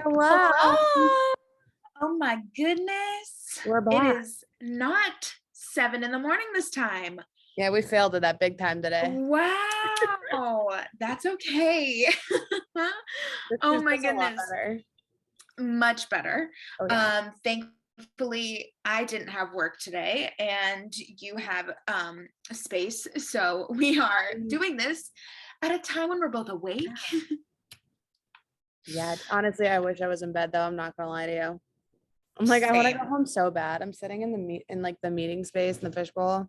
Hello. Hello. Oh my goodness. We're It back. is not 7 in the morning this time. Yeah, we failed at that big time today. Wow. That's okay. This Oh is my just a lot goodness. better. Much better. Oh yeah. Thankfully I didn't have work today and you have space. So we are doing this at a time when we're both awake. Yeah, honestly, I wish I was in bed though. I'm not gonna lie to you. I'm like, I want to go Same. home so bad. I'm sitting in the meeting space in the fishbowl.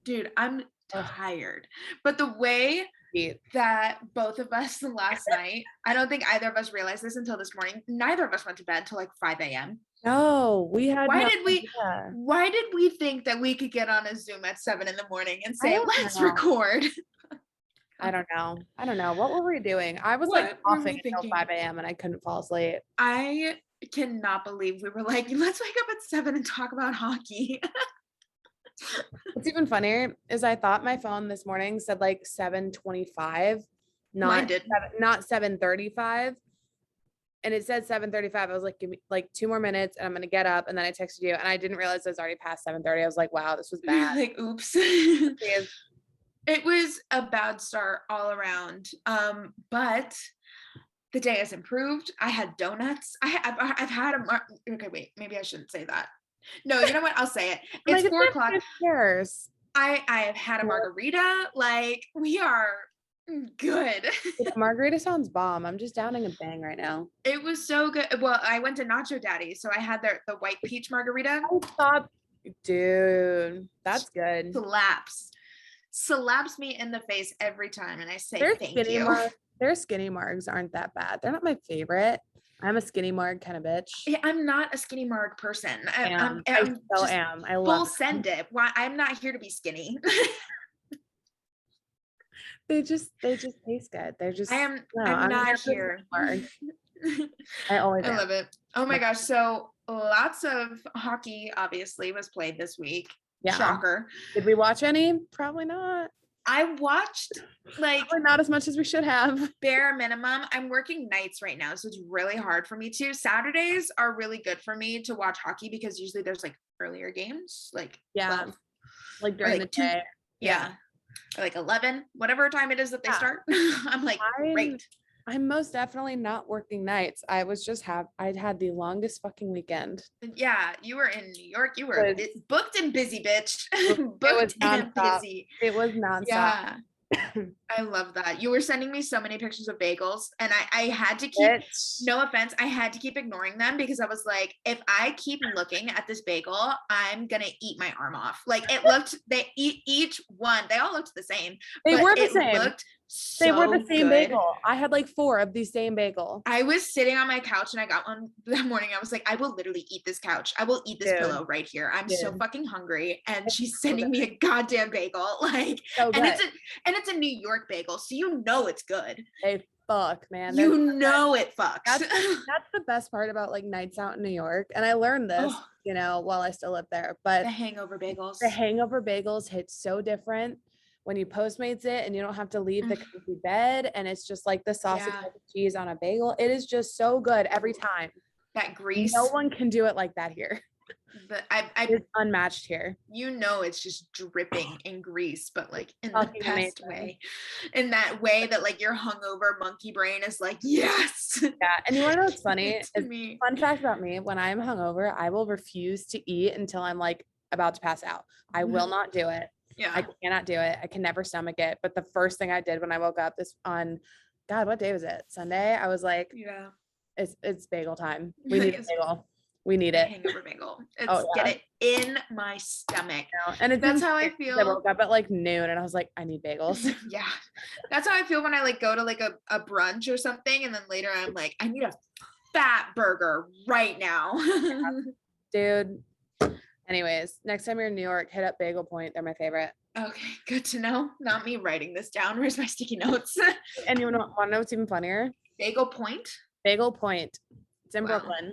Dude, I'm Ugh, tired. But the way eat. that both of us last night, I don't think either of us realized this until this morning. Neither of us went to bed till like 5 a.m. No, we had Why no did we idea. why did we think that we could get on a Zoom at 7 in the morning and I say, don't let's know. record? I don't know. I don't know. What were we doing? I was like What were coughing we until thinking? 5 a.m. and I couldn't fall asleep. I cannot believe we were like, let's wake up at 7 and talk about hockey. What's even funnier is I thought my phone this morning said like 7:25, Mine not did. not 7:35. And it said 7:35. I was like, give me like 2 more minutes and I'm gonna get up. And then I texted you and I didn't realize it was already past 7:30. I was like, wow, this was bad. Like, oops. Yes. It was a bad start all around. But the day has improved. I had donuts. I've had okay, wait, maybe I shouldn't say that. No, you know what? I'll say it. I'm It's like, 4 o'clock. who cares? I have had a margarita. Like, we are good. The margarita sounds bomb. I'm just downing a bang right now. It was so good. Well, I went to Nacho Daddy, so I had the white peach margarita. Oh, stop. Dude, that's good. Slaps me in the face every time, and I say Their thank skinny you. marg, their skinny margs aren't that bad. They're not my favorite. I'm a skinny marg kind of bitch. Yeah, I'm not a skinny marg person. I'm I so just am. I full love send it. Why I'm not here to be skinny. they just taste good. They're just I'm I'm not here here. for the marg. I always I am. love it. Oh my gosh. So lots of hockey obviously was played this week. Yeah. Shocker. Did we watch any? Probably not. I watched like Probably not as much as we should have. bare minimum. I'm working nights right now, so it's really hard for me to. Saturdays are really good for me to watch hockey because usually there's like earlier games, like Yeah. 12, Like during the day. Yeah. Or like 11, whatever time it is that they start. I'm like, great. I'm most definitely not working nights. I'd had the longest fucking weekend. Yeah, you were in New York. You were booked and busy, bitch. Booked and busy. It was nonstop. Yeah. I love that. You were sending me so many pictures of bagels, and I had to keep, no offense, I had to keep ignoring them because I was like, if I keep looking at this bagel, I'm gonna eat my arm off. Like it looked, each one, they all looked the same. They were the same. So they were the same good. bagel. I had like 4 of the same bagel. I was sitting on my couch and I got one that morning. I was like, I will literally eat this couch. I will eat this pillow right here. I'm so fucking hungry. And she's sending me a goddamn bagel. Like, and it's a New York bagel. So you know it's good. They fuck, man. You know it fucks. That's the best part about like nights out in New York. And I learned this, while I still live there. But the hangover bagels hit so different when you Postmates it and you don't have to leave the comfy bed and it's just like the sausage and cheese on a bagel. It is just so good every time. That grease. No one can do it like that here. It's unmatched here. It's just dripping in grease, but like in the best way. In that way that like your hungover monkey brain is like, yes. Yeah. And you want to know what's funny? Fun fact about me, when I'm hungover, I will refuse to eat until I'm like about to pass out. I will not do it. Yeah. I cannot do it. I can never stomach it. But the first thing I did when I woke up what day was it? Sunday. I was like, yeah, it's bagel time. We need a bagel. We need it. Hangover bagel. Get it in my stomach. And that's how I feel. I woke up at like noon and I was like, I need bagels. Yeah. That's how I feel when I like go to like a brunch or something. And then later I'm like, I need a fat burger right now. Dude. Anyways, next time you're in New York, hit up Bagel Point. They're my favorite. Okay, good to know. Not me writing this down. Where's my sticky notes? And you want to know what's even funnier? Bagel Point? Bagel Point. It's in Brooklyn.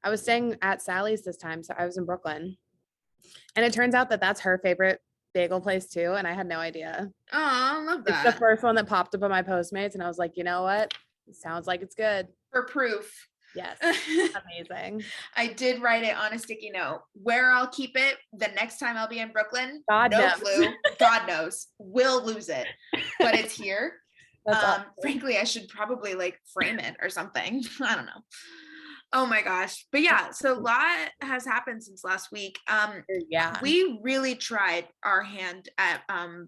I was staying at Sally's this time, so I was in Brooklyn. And it turns out that that's her favorite bagel place too, and I had no idea. Oh, I love that. It's the first one that popped up on my Postmates, and I was like, you know what? It sounds like it's good. For proof. Yes. Amazing. I did write it on a sticky note. Where I'll keep it the next time I'll be in Brooklyn. God no knows. clue. God knows. We'll lose it. But it's here. Frankly, I should probably like frame it or something. I don't know. Oh my gosh. But yeah, so a lot has happened since last week. We really tried our hand at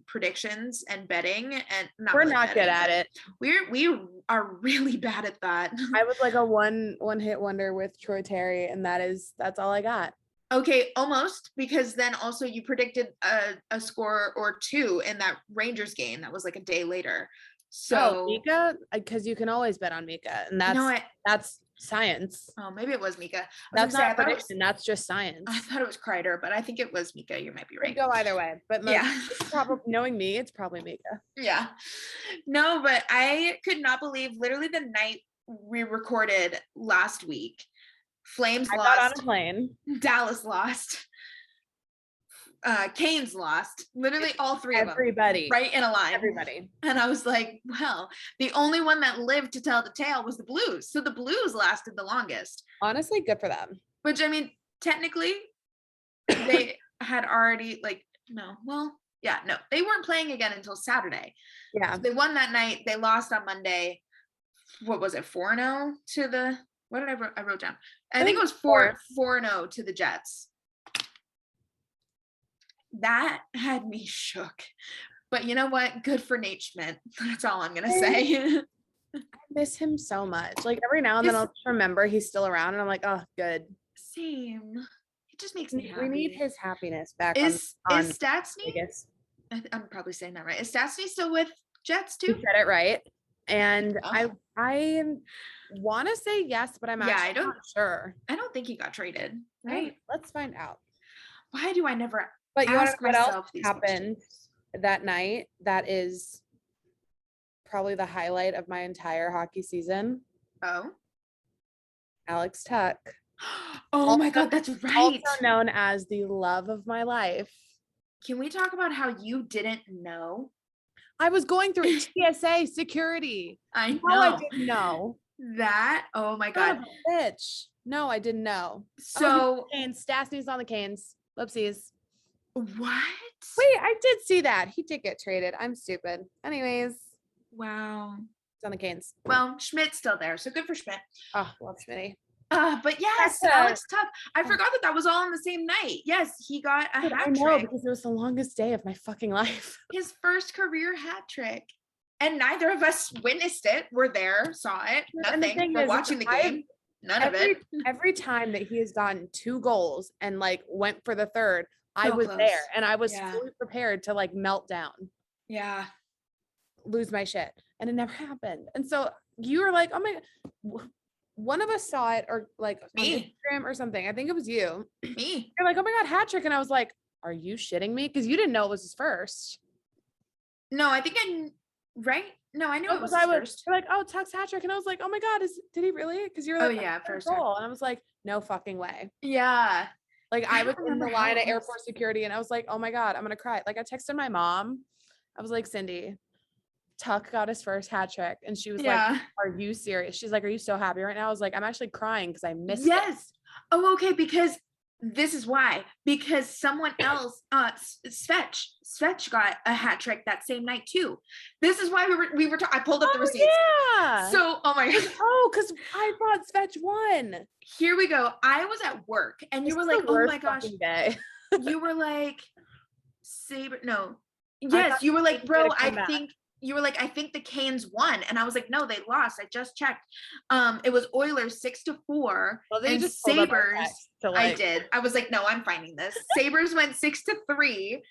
predictions and betting, and we're really not betting, good at it. We are really bad at that. I was like a one hit wonder with Troy Terry, and that's all I got. Okay, almost, because then also you predicted a score or two in that Rangers game that was like a day later. So Mika, because you can always bet on Mika, and that's science. Oh, maybe it was Mika. That's not prediction. That's just science. I thought it was Kreider, but I think it was Mika. You might be right. Could go either way, but probably knowing me, it's probably Mika. Yeah. No, but I could not believe literally the night we recorded last week, Flames lost. Got on a plane. Dallas lost. Canes lost, literally all three of them, everybody right in a line, everybody. And I was like, well, the only one that lived to tell the tale was the Blues, so the Blues lasted the longest. Honestly, good for them. Which, I mean, technically they had already they weren't playing again until Saturday. Yeah, so they won that night, they lost on Monday. What was it, 4-0 to the, what did I wrote down? I think it was 4-0 to the Jets. That had me shook. But you know what? Good for Nate Schmidt. That's all I'm going to say. I miss him so much. Like every now and then I'll just remember he's still around and I'm like, oh, good. Same. It just makes me happy. We need his happiness back. Is Stastny? I'm probably saying that right. Is Stastny still with Jets too? You said it right. And I want to say yes, but I'm actually not sure. I don't think he got traded. Right? Let's find out. Why do I never But you want to know what else happened that night? That is probably the highlight of my entire hockey season. Oh. Alex Tuck. Oh my God, that's right. Also known as the love of my life. Can we talk about how you didn't know? I was going through TSA security. I know. I didn't know. That, oh my God. Bitch. No, I didn't know. So Canes, Stastny's on the Canes. Whoopsies. What? Wait, I did see that. He did get traded. I'm stupid. Anyways. Wow. It's on the Canes. Well, Schmidt's still there, so good for Schmidt. Oh, love Schmitty. But yes, Alex Tuck. I forgot that was all on the same night. Yes, he got a hat trick. I know, because it was the longest day of my fucking life. His first career hat trick. And neither of us witnessed it. We're there, saw it. Nothing. We're watching the game. None of it. Every time that he has gotten 2 goals and like went for the third, I was there and I was fully prepared to like melt down. Yeah. Lose my shit. And it never happened. And so you were like, oh my God. One of us saw it, or like me, on Instagram or something. I think it was you. Me. You're like, oh my God, hat trick. And I was like, are you shitting me? Because you didn't know it was his first. No, I think right? No, I knew it was his first. You're like, oh, Tuck's hat trick. And I was like, oh my God, did he really? Because you're like, oh yeah, first goal. And I was like, no fucking way. Yeah. Like I was in the line at airport security and I was like, oh my God, I'm going to cry. Like I texted my mom. I was like, Cindy, Tuck got his first hat trick. And she was like, are you serious? She's like, are you so happy right now? I was like, I'm actually crying because I missed it. Yes. Oh, okay. Because this is why. Because someone else, Svetch got a hat trick that same night too. This is why we were I pulled up the receipts. Yeah. So, oh my God. Oh, because I thought Svetch won. Here we go. I was at work and you were like, oh my gosh. Day. You were like, Saber. No. Yes. You were like, bro, I think the Canes won. And I was like, no, they lost. I just checked. It was Oilers 6-4. Well, and Sabres. I did. I was like, no, I'm finding this. Sabres went 6-3.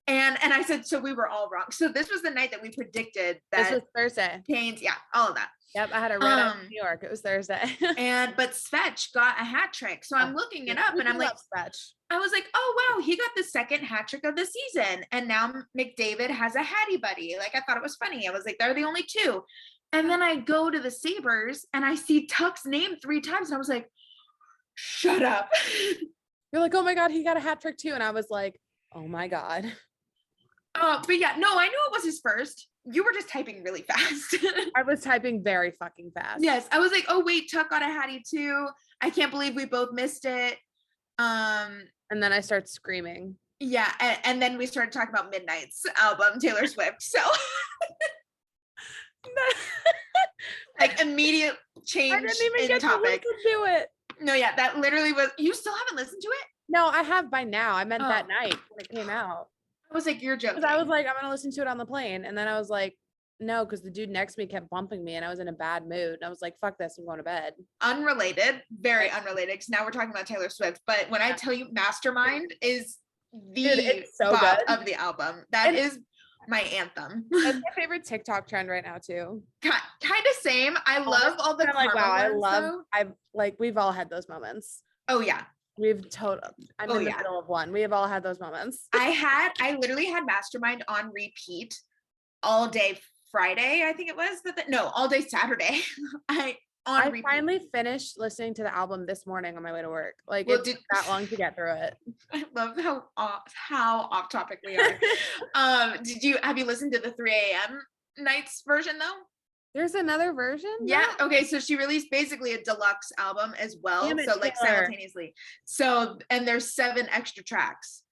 And I said, so we were all wrong. So this was the night that we predicted that. This was Thursday. Canes, yeah, all of that. Yep, I had a red out in New York. It was Thursday. But Svetch got a hat trick. So I'm looking it up and I'm like, Svetch. I was like, oh wow, he got the second hat trick of the season. And now McDavid has a Hattie buddy. Like I thought it was funny. I was like, they're the only 2. And then I go to the Sabres and I see Tuck's name 3 times. And I was like, shut up. You're like, oh my God, he got a hat trick too. And I was like, oh my God. But yeah, no, I knew it was his first. You were just typing really fast. I was typing very fucking fast. Yes. I was like, oh wait, Tuck got a Hattie too. I can't believe we both missed it. And then I start screaming. Yeah. And then we started talking about Midnight's album, Taylor Swift. So like immediate change. I didn't even get topic. To listen to it. No, yeah, that literally was. You still haven't listened to it? No, I have by now. I meant that night when it came out. I was like, you're joking. I was like, I'm gonna listen to it on the plane, and then I was like, no, because the dude next to me kept bumping me, and I was in a bad mood. And I was like, fuck this, I'm going to bed. Unrelated, very unrelated. Because now we're talking about Taylor Swift. But when I tell you, Mastermind is the bop of the album. That is my anthem. That's my favorite TikTok trend right now too. Kind of same. I love all the like, wow, I love. I've like we've all had those moments. Oh yeah. I'm in the middle of one. We have all had those moments. I literally had Mastermind on repeat all day Friday, I think it was. All day Saturday. I finally finished listening to the album this morning on my way to work. Like it took that long to get through it. I love how off topic we are. Have you listened to the 3 a.m. nights version though? There's another version? Yeah. Okay. So she released basically a deluxe album as well. So like simultaneously. So, and there's 7 extra tracks.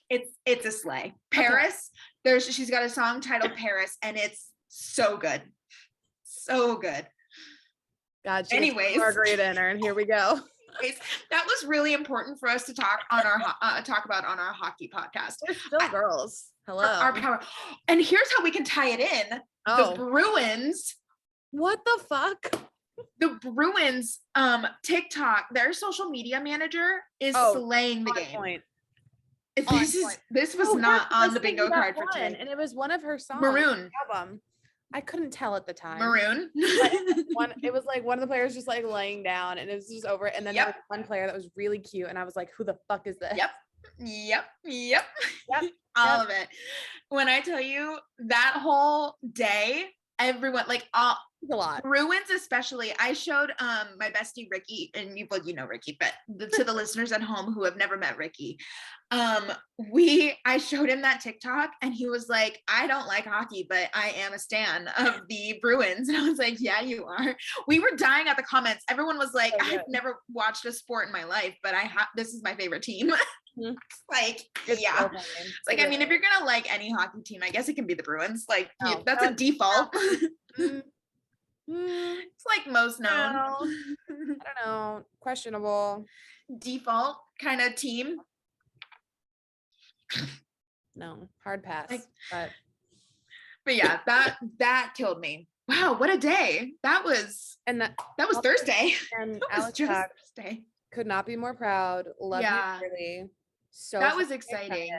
It's a slay. Paris. Okay. She's got a song titled Paris, and it's so good. So good. God, anyways, margarita in her, and here we go. That was really important for us to talk on our talk about on our hockey podcast. We're still girls. Hello. Our power. And here's how we can tie it in. The Bruins. What the fuck? The Bruins TikTok, their social media manager is slaying the game. Point. This was not on the bingo card for today. And it was one of her songs. Maroon. Album. I couldn't tell at the time. Maroon. It was like one of the players just like laying down, and it was just over. And then there was one player that was really cute, and I was like, who the fuck is this? Yep. All of it. When I tell you that whole day, everyone like a lot. Bruins especially. I showed my bestie Ricky, and you know Ricky, but to the listeners at home who have never met Ricky, I showed him that TikTok, and he was like, I don't like hockey, but I am a stan of the Bruins. And I was like, yeah, you are. We were dying at the comments. Everyone was like, I've never watched a sport in my life, but this is my favorite team. Like, it's yeah. It's like, I mean, if you're gonna like any hockey team, I guess it can be the Bruins. Like, that's a default. It's like most known. I don't know. Questionable. Default kind of team. No, hard pass. But yeah, that killed me. Wow, what a day. That was Thursday. And Alex Thursday. Could not be more proud. Love you really. So that was exciting.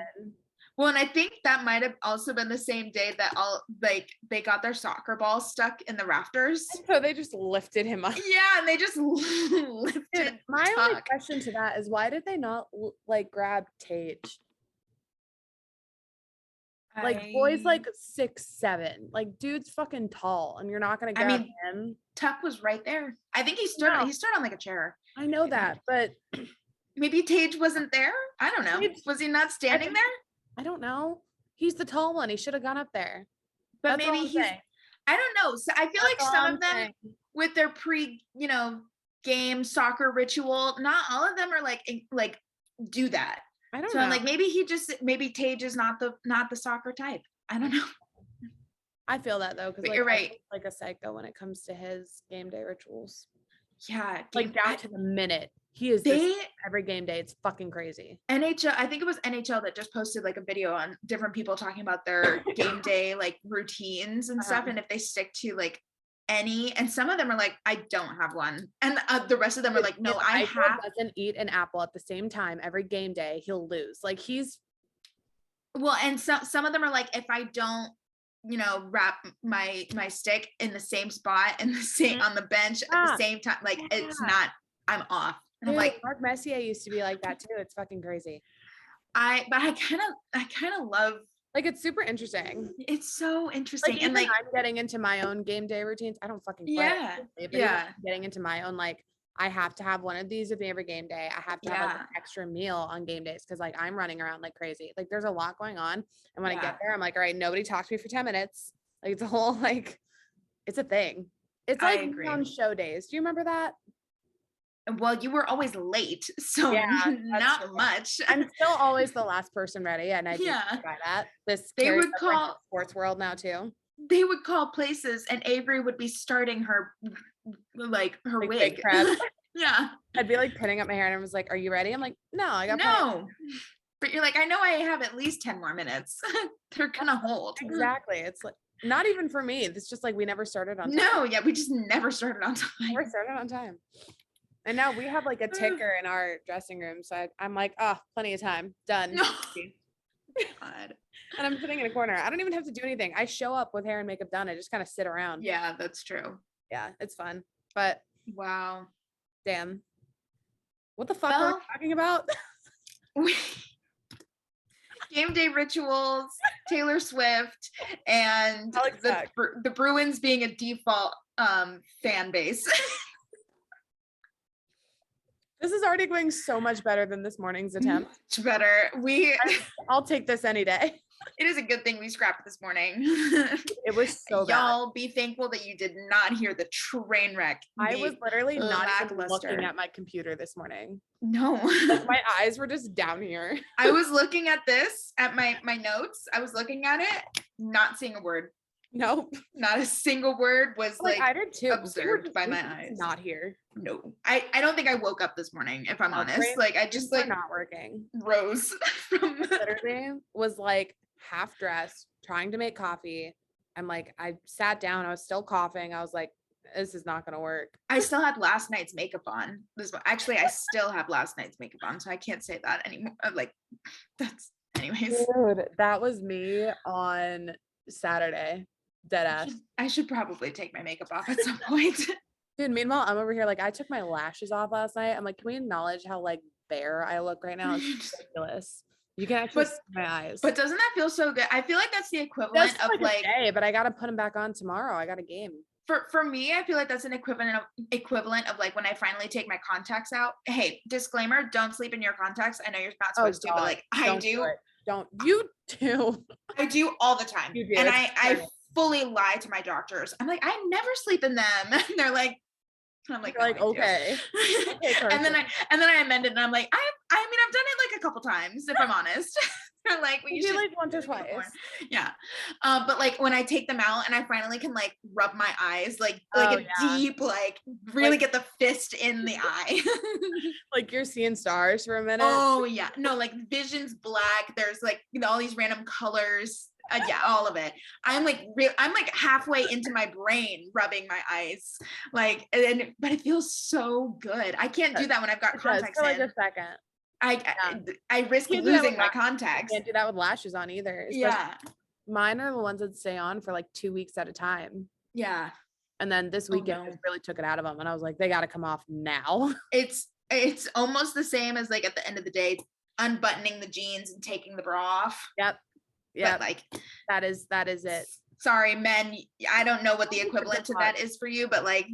Well, and I think that might have also been the same day that they got their soccer ball stuck in the rafters. So they just lifted him up. Yeah, and they just lifted. My only question to that is, why did they not like grab Tage? Like boy's like 6'7", like dude's fucking tall, and you're not gonna grab him. Tuck was right there. I think he stood on like a chair. I know that, but maybe Tage wasn't there. I don't know. Was he not standing there? I don't know. He's the tall one. He should have gone up there. But maybe I don't know. So I feel like some of them with their game soccer ritual, not all of them are like do that. I don't know. I'm like, maybe Tage is not the soccer type. I don't know. I feel that though, because you're right. Like a psycho when it comes to his game day rituals. Yeah, like down to the minute. He is every game day. It's fucking crazy. NHL, I think it was NHL that just posted like a video on different people talking about their game day like routines and stuff, and if they stick to like any, and some of them are like, I don't have one, and the rest of them are like, no, I doesn't eat an apple at the same time every game day, he'll lose. Like and some of them are like, if I don't wrap my stick in the same spot in the same on the bench at the same time, like it's not, I'm off. And I'm like, Mark Messier used to be like that too. It's fucking crazy. I kind of love, like, it's super interesting. It's so interesting. Like, and like I'm getting into my own game day routines. I don't fucking play. Yeah. Getting into my own, like, I have to have one of these with me every game day. I have to have like an extra meal on game days because like I'm running around like crazy. Like there's a lot going on. And when I get there, I'm like, all right, nobody talk to me for 10 minutes. Like it's a whole like it's a thing. It's like on show days. Do you remember that? Well, you were always late, so not much. I'm still always the last person ready, and I do try that. They would call sports world now too. They would call places, and Avery would be starting her wig. Yeah, I'd be like pinning up my hair, and I was like, "Are you ready?" I'm like, "No, I got no." But you're like, "I know I have at least 10 more minutes. They're gonna hold." Exactly. It's like not even for me. It's just like we never started on time. No, yeah, we just never started on time. Never started on time. And now we have like a ticker in our dressing room. So I'm like, oh, plenty of time. Done. God. And I'm sitting in a corner. I don't even have to do anything. I show up with hair and makeup done. I just kind of sit around. Yeah, that's true. Yeah, it's fun. But wow. Damn. What the fuck are we talking about? Game day rituals, Taylor Swift, and the Bruins being a default fan base. This is already going so much better than this morning's attempt. Much better. I'll take this any day. It is a good thing we scrapped this morning. It was so bad. Y'all be thankful that you did not hear the train wreck. I was literally not even looking at my computer this morning. No. Like my eyes were just down here. I was looking at this, at my notes. I was looking at it, not seeing a word. Nope. Not a single word was like I did too. observed by my eyes. Not here. No. I don't think I woke up this morning, if I'm honest. Like I just like not working. Rose from literally was like half dressed, trying to make coffee. I'm like, I sat down, I was still coughing. I was like, this is not gonna work. I still had last night's makeup on. Actually, I still have last night's makeup on, so I can't say that anymore. Like that's anyways. Dude, that was me on Saturday. Dead ass. I should probably take my makeup off at some point. Dude, meanwhile, I'm over here like I took my lashes off last night. I'm like, can we acknowledge how like bare I look right now? It's ridiculous. You can actually see my eyes. But doesn't that feel so good? I feel like that's the equivalent of like a day, but I gotta put them back on tomorrow. I got a game. For me, I feel like that's an equivalent of like when I finally take my contacts out. Hey, disclaimer, don't sleep in your contacts. I know you're not supposed to, but like I do. Don't you do. I do all the time. You do. And I fully lie to my doctors. I'm like, I never sleep in them. And they're like, I'm like, okay. And then I amended and I'm like, I mean, I've done it like a couple times, if I'm honest. They're like, well, you should like once or twice. Yeah. But like when I take them out and I finally can like rub my eyes, like deep, like really get the fist in the eye. Like you're seeing stars for a minute. Oh yeah. No, like vision's black. There's like, all these random colors. Yeah, all of it. I'm like halfway into my brain rubbing my eyes, but it feels so good. I can't do that when I've got contacts in. For like a second. I risk losing my contacts. Can't do that with lashes on either. Yeah, mine are the ones that stay on for like 2 weeks at a time. Yeah, and then this weekend I really took it out of them, and I was like, they got to come off now. It's almost the same as like at the end of the day, unbuttoning the jeans and taking the bra off. Yep. Yeah, like that is it. Sorry, men. I don't know what the equivalent to that is for you, but like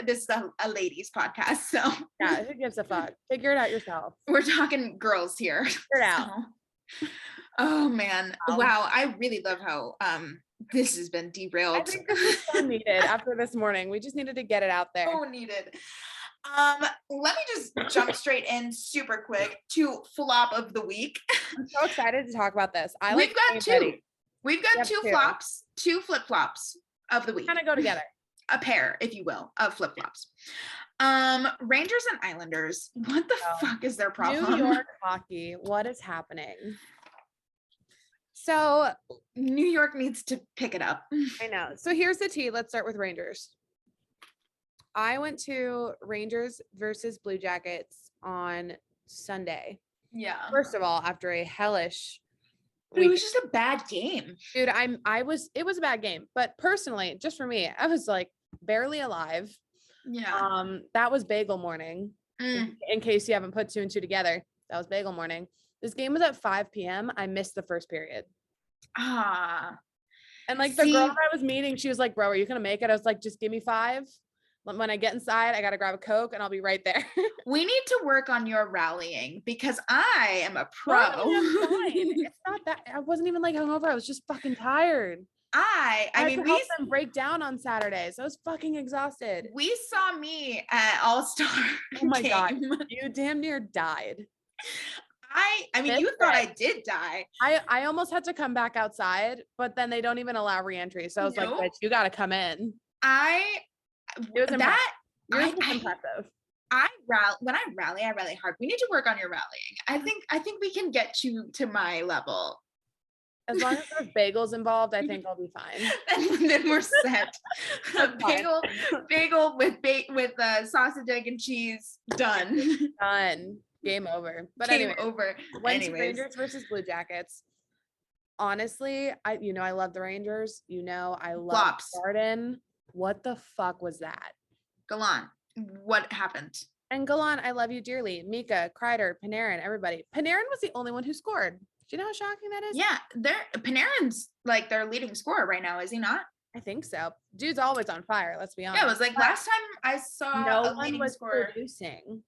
this is a ladies podcast, so yeah, who gives a fuck? Figure it out yourself. We're talking girls here. Figure it out. Oh man, wow! I really love how this has been derailed. I think this is so needed after this morning. We just needed to get it out there. So needed. Let me just jump straight in super quick to flop of the week. I'm so excited to talk about this. We've got two flops, two flip-flops of the week. Kind of go together. A pair, if you will, of flip-flops. Rangers and Islanders. What the fuck is their problem? New York hockey. What is happening? So New York needs to pick it up. I know. So here's the tea. Let's start with Rangers. I went to Rangers versus Blue Jackets on Sunday. Yeah. First of all, after a hellish week. It was just a bad game. Dude, it was a bad game. But personally, just for me, I was like barely alive. Yeah. That was bagel morning. In case you haven't put two and two together. That was bagel morning. This game was at 5 p.m. I missed the first period. And like the girl that I was meeting, she was like, bro, are you gonna make it? I was like, just give me 5. When I get inside, I got to grab a Coke and I'll be right there. We need to work on your rallying because I am a pro. I'm fine. It's not that I wasn't even like hungover. I was just fucking tired. I mean, we help them break down on Saturdays. I was fucking exhausted. We saw me at All-Star. Oh my God. You damn near died. I mean, you thought I did die. I almost had to come back outside, but then they don't even allow reentry. So I was like, bitch, you got to come in. It was impressive. When I rally hard. We need to work on your rallying. I think we can get you to my level. As long as there's bagels involved, I think I'll be fine. And then we're set. A bagel with sausage, egg, and cheese. Done. Game over. But Game over. Rangers versus Blue Jackets. Honestly, I love the Rangers. I love Garden. What the fuck was that? Galan, what happened? And Galan, I love you dearly. Mika, Kreider, Panarin, everybody. Panarin was the only one who scored. Do you know how shocking that is? Yeah, Panarin's like their leading scorer right now, is he not? I think so. Dude's always on fire, let's be honest. Yeah, it was like last time I saw a leading scorer. Producing.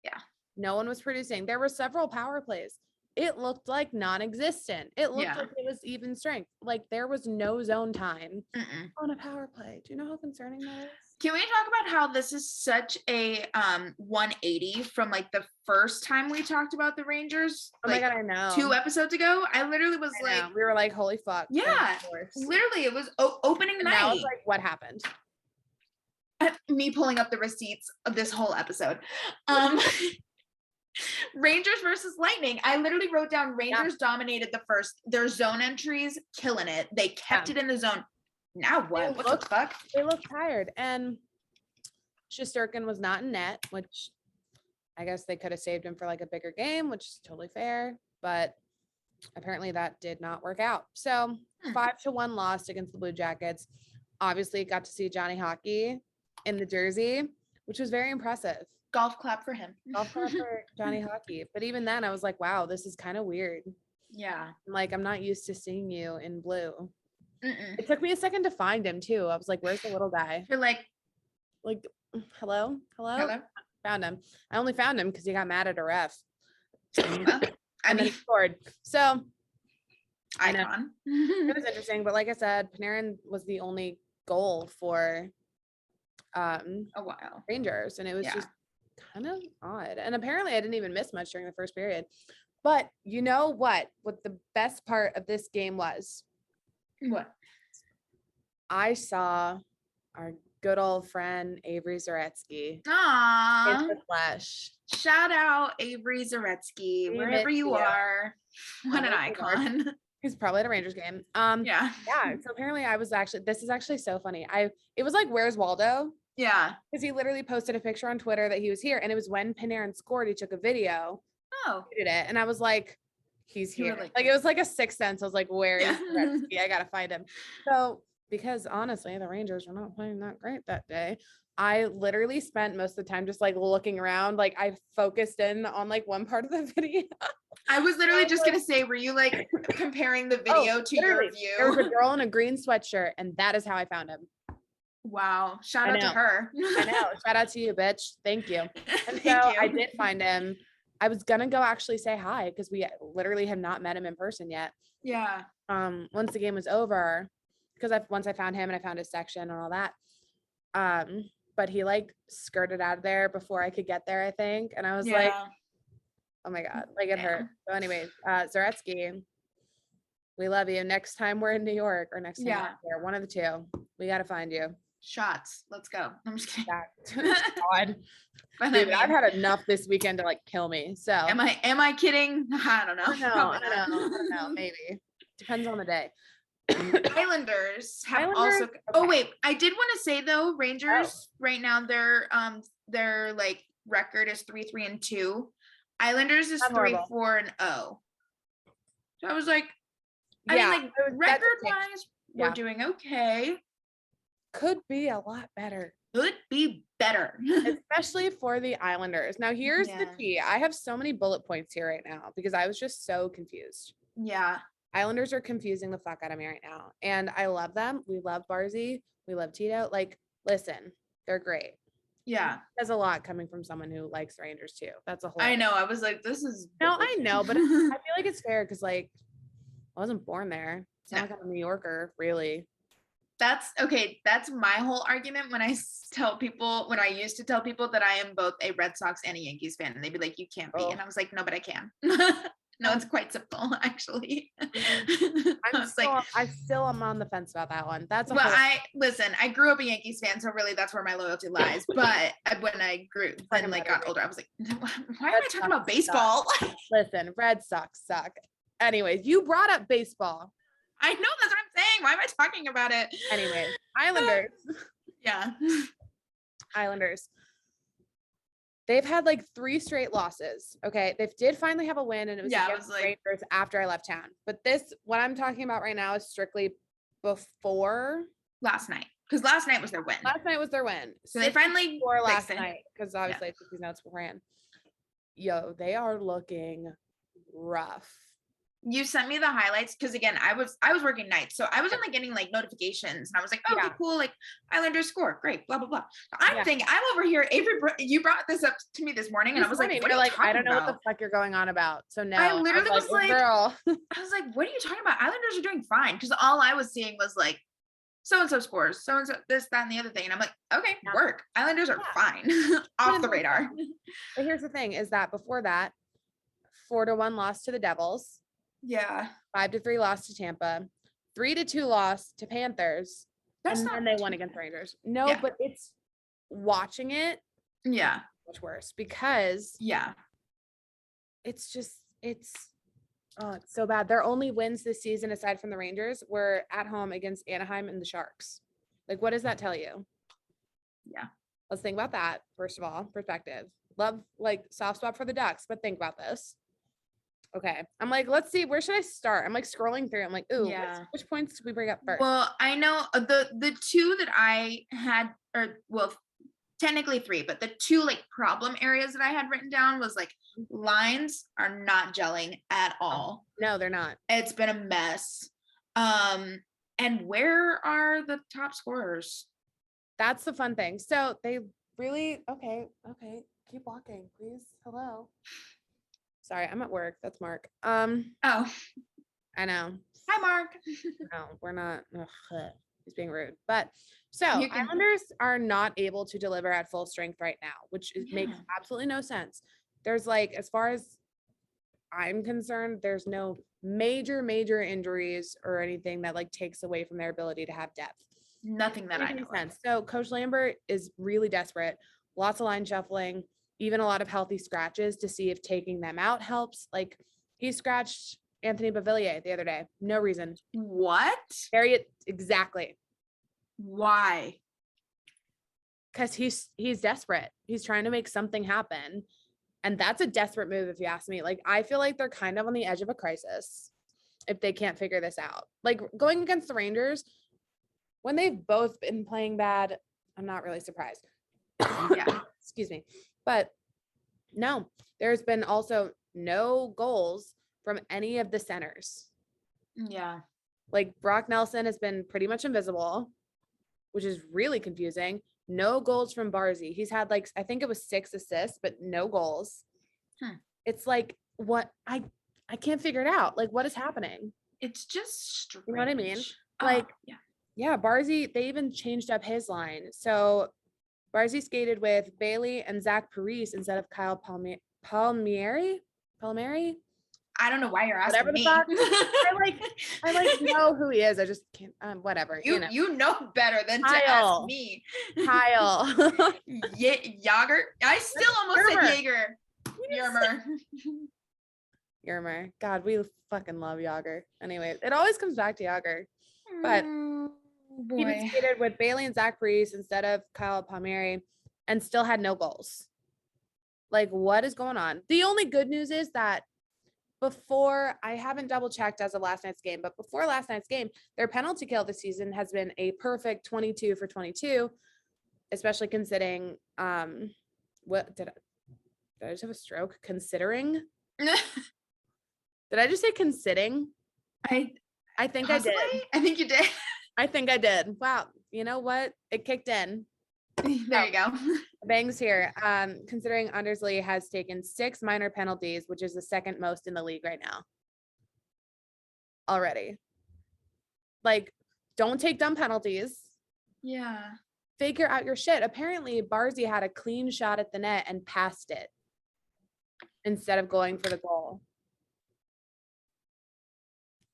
Yeah. No one was producing. There were several power plays. It looked like non-existent. It looked like it was even strength. Like there was no zone time on a power play. Do you know how concerning that is? Can we talk about how this is such a 180 from like the first time we talked about the Rangers? Oh my God, I know. 2 episodes ago, I literally was we were like, holy fuck. Yeah, literally, it was opening night. Now it's like, what happened? Me pulling up the receipts of this whole episode. Rangers versus Lightning. I literally wrote down Rangers dominated their zone entries, killing it. They kept it in the zone. Now what? What the fuck? They look tired. And Shesterkin was not in net, which I guess they could have saved him for like a bigger game, which is totally fair. But apparently that did not work out. So 5-1 loss against the Blue Jackets. Obviously got to see Johnny Hockey in the jersey, which was very impressive. Golf clap for him. Golf clap for Johnny Hockey. But even then I was like, wow, this is kind of weird. Yeah. Like, I'm not used to seeing you in blue. It took me a second to find him too. I was like, where's the little guy? You're like, hello? Found him. I only found him because he got mad at a ref. And then he scored. So icon. It was interesting. But like I said, Panarin was the only goal for a while Rangers. And it was just kind of odd. And apparently I didn't even miss much during the first period. But you know what the best part of this game was? What? I saw our good old friend Avery Zaretsky. Aww. In the flesh. Shout out Avery Zaretsky, wherever you are. What an icon. He's probably at a Rangers game. Yeah. So apparently this is actually so funny. It was like, where's Waldo? Yeah. Because he literally posted a picture on Twitter that he was here. And it was when Panarin scored, he took a video. Oh. He did it. And I was like, he's here. Like it was like a sixth sense. I was like, where is Zaretsky? I gotta find him. So because honestly, the Rangers were not playing that great that day. I literally spent most of the time just like looking around. Like I focused in on like one part of the video. I was literally just gonna say, were you like comparing the video to your view? There was a girl in a green sweatshirt, and that is how I found him. Wow. Shout out to her. I know. Shout out to you, bitch. Thank you. And so I did find him. I was gonna go actually say hi because we literally have not met him in person yet. Yeah. Once the game was over, because once I found him and I found his section and all that. But he like skirted out of there before I could get there, I think. And I was like, oh my God, like it hurt. So anyways, Zaretsky, we love you. Next time we're in New York or next time we're there, one of the two, we got to find you. Shots. Let's go. I'm just kidding. God. Dude, I've had enough this weekend to like kill me. So am I kidding? I don't know. I don't know. Maybe. Depends on the day. Islanders have also. Okay. Oh wait, I did want to say though, Rangers right now their like record is 3-3-2. Islanders is 3-4-0. So I was like, I mean, like record wise, we're doing okay. Could be a lot better. Could be better, especially for the Islanders. Now here's the key. I have so many bullet points here right now because I was just so confused. Yeah. Islanders are confusing the fuck out of me right now. And I love them. We love Barzy. We love Tito. Like, listen, They're great. Yeah. There's a lot coming from someone who likes Rangers too. That's a whole. I know. I was like, this is. No, I know, but I feel like it's fair because like I wasn't born there. It's not like I'm a New Yorker, really. That's okay. That's my whole argument when I used to tell people that I am both a Red Sox and a Yankees fan, and they'd be like, "You can't be," and I was like, "No, but I can." No, it's quite simple, actually. I still am on the fence about that one. That's I grew up a Yankees fan, so really that's where my loyalty lies. But when I grew and like got older, I was like, why am I talking about baseball? Listen, Red Sox suck. Anyways, you brought up baseball. I know, that's what I'm saying. Why am I talking about it? Anyways, Islanders. Yeah. Islanders. They've had like 3 straight losses. Okay. They did finally have a win, and it was against the Rangers after I left town. But what I'm talking about right now is strictly before last night. Because last night was their win. Last night was their win. So they finally before last night, because obviously these notes ran. Yo, they are looking rough. You sent me the highlights because again, I was working nights, so I was only getting like notifications, and I was like, oh, okay, cool, like Islanders score, great, blah blah blah. I'm thinking, I'm over here. Avery, you brought this up to me this morning, and I was like, what are you talking I don't know about? what the fuck you're going on about. So now I literally was like, girl. I was like, what are you talking about? Islanders are doing fine, because all I was seeing was like, so and so scores, so and so this, that, and the other thing, and I'm like, okay, work. Islanders are fine, off the radar. But here's the thing: is that before that, 4-1 loss to the Devils. Yeah. 5-3 loss to Tampa, 3-2 loss to Panthers. And then they won against Rangers. No, but it's watching it. Yeah. Much worse because it's so bad. Their only wins this season, aside from the Rangers, were at home against Anaheim and the Sharks. Like, what does that tell you? Yeah. Let's think about that. First of all, perspective. Love, like, soft spot for the Ducks, but think about this. Okay. I'm like, let's see, where should I start? I'm like scrolling through. I'm like, ooh, which points did we bring up first? Well, I know the 2 that I had, technically 3, but the 2 like problem areas that I had written down was like lines are not gelling at all. No, they're not. It's been a mess. And where are the top scorers? That's the fun thing. So they really, okay. Keep walking, please. Hello. Sorry, I'm at work. That's Mark. Oh, I know. Hi, Mark. No, we're not. He's being rude. But so Islanders are not able to deliver at full strength right now, which makes absolutely no sense. There's like, as far as I'm concerned, there's no major injuries or anything that like takes away from their ability to have depth. Nothing that I know. So Coach Lambert is really desperate. Lots of line shuffling. Even a lot of healthy scratches to see if taking them out helps. Like, he scratched Anthony Beauvillier the other day. No reason. What? Exactly. Why? Because he's desperate. He's trying to make something happen. And that's a desperate move, if you ask me. Like, I feel like they're kind of on the edge of a crisis if they can't figure this out. Like, going against the Rangers, when they've both been playing bad, I'm not really surprised. Yeah. Excuse me. But no, there's been also no goals from any of the centers. Yeah. Like, Brock Nelson has been pretty much invisible, which is really confusing. No goals from Barzy. He's had like, I think it was 6 assists, but no goals. It's like, what? I can't figure it out. Like, what is happening? It's just strange. You know what I mean? Like, yeah, Barzy, they even changed up his line. So Barzy skated with Bailey and Zach Parise instead of Kyle Palmieri. I don't know why you're asking whatever me. The fuck. I know who he is. I just can't. Whatever. You know better than to ask me. Kyle. Yager. I still almost said Jaeger. Yermer. God, we fucking love Yager. Anyway, it always comes back to Yager. But he skated with Bailey and Zach Parise instead of Kyle Palmieri and still had no goals. Like, what is going on? The only good news is that before, I haven't double checked as of last night's game, but before last night's game, their penalty kill this season has been a perfect 22 for 22, especially considering, what did I just have a stroke? Considering? Did I just say considering? I think possibly? I did. I think you did. I think I did. Wow. You know what? It kicked in. There you go. Bangs here. Considering Undersley has taken 6 minor penalties, which is the second most in the league right now. Already. Like, don't take dumb penalties. Yeah. Figure out your shit. Apparently, Barzy had a clean shot at the net and passed it instead of going for the goal.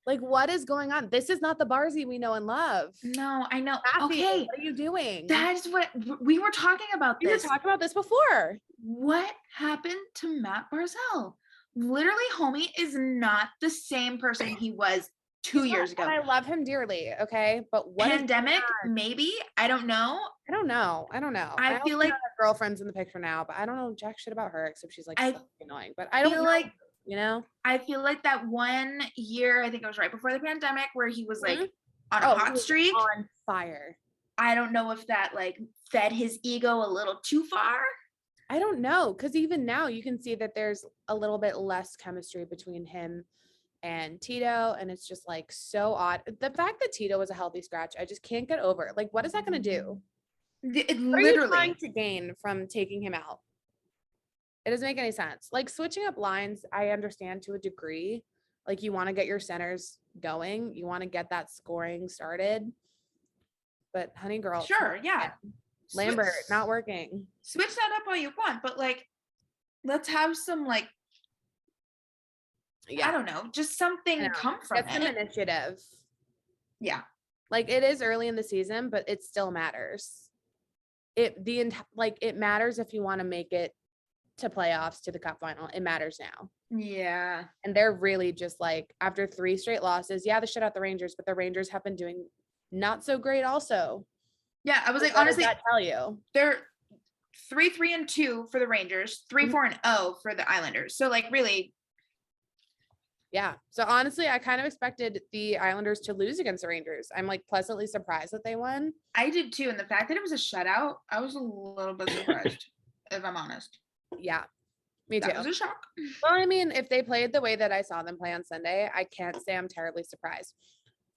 Like, what is going on? This is not the Barzy we know and love. No, I know. Matthew, okay. What are you doing? That is what we were talking about. We were talking about this before. What happened to Matt Barzal? Literally, homie is not the same person he was 2 years ago. And I love him dearly. Okay. But what pandemic? Maybe. I don't know. I don't know. I feel like her girlfriend's in the picture now, but I don't know jack shit about her except she's like so annoying. But I feel don't know, like, you know, I feel like that 1 year, I think it was right before the pandemic, where he was like on a hot streak, on fire. I don't know if that like fed his ego a little too far. I don't know, because even now you can see that there's a little bit less chemistry between him and Tito, and it's just like so odd. The fact that Tito was a healthy scratch, I just can't get over. Like, what is that going to do? What are you trying to gain from taking him out? It doesn't make any sense. Like, switching up lines, I understand to a degree. Like, you want to get your centers going, you want to get that scoring started. But honey girl, sure, yeah. Lambert, not working. Switch that up all you want, but like, let's have some like, I don't know, just something come from it. Get some initiative. Yeah. Like, it is early in the season, but it still matters. It matters if you want to make it to playoffs, to the cup final. It matters now. Yeah. And they're really just like, after 3 straight losses, they shut out the Rangers, but the Rangers have been doing not so great also. Yeah, I was like, honestly, what does that tell you? They're 3-3-2 for the Rangers, 3-4-0 for the Islanders. So like, really. Yeah. So honestly, I kind of expected the Islanders to lose against the Rangers. I'm like pleasantly surprised that they won. I did too. And the fact that it was a shutout, I was a little bit surprised, if I'm honest. Yeah. Me too. That was a shock. Well, I mean, if they played the way that I saw them play on Sunday, I can't say I'm terribly surprised.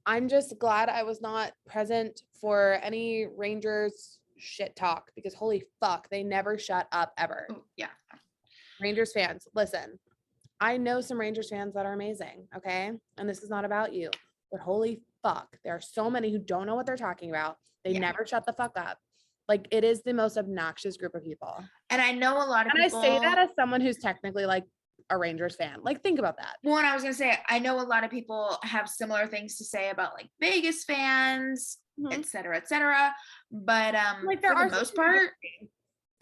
I'm just glad I was not present for any Rangers shit talk, because holy fuck, they never shut up ever. Ooh, yeah. Rangers fans, listen, I know some Rangers fans that are amazing, okay? And this is not about you, but holy fuck, there are so many who don't know what they're talking about. They never shut the fuck up. Like, it is the most obnoxious group of people. And I know a lot of people. And I say that as someone who's technically like a Rangers fan. Like, think about that. Well, and I was going to say, I know a lot of people have similar things to say about like Vegas fans, et cetera, but like, for the most part,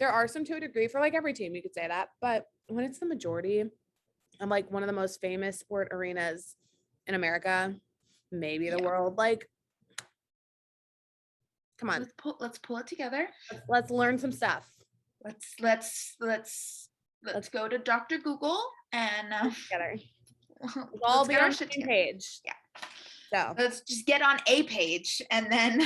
there are some to a degree for like every team, you could say that, but when it's the majority, I'm like one of the most famous sport arenas in America, maybe the world, like, come on, let's pull it together. Let's learn some stuff. Let's go to Dr. Google and together. We'll all be on the same page. Yeah. So let's just get on a page, and then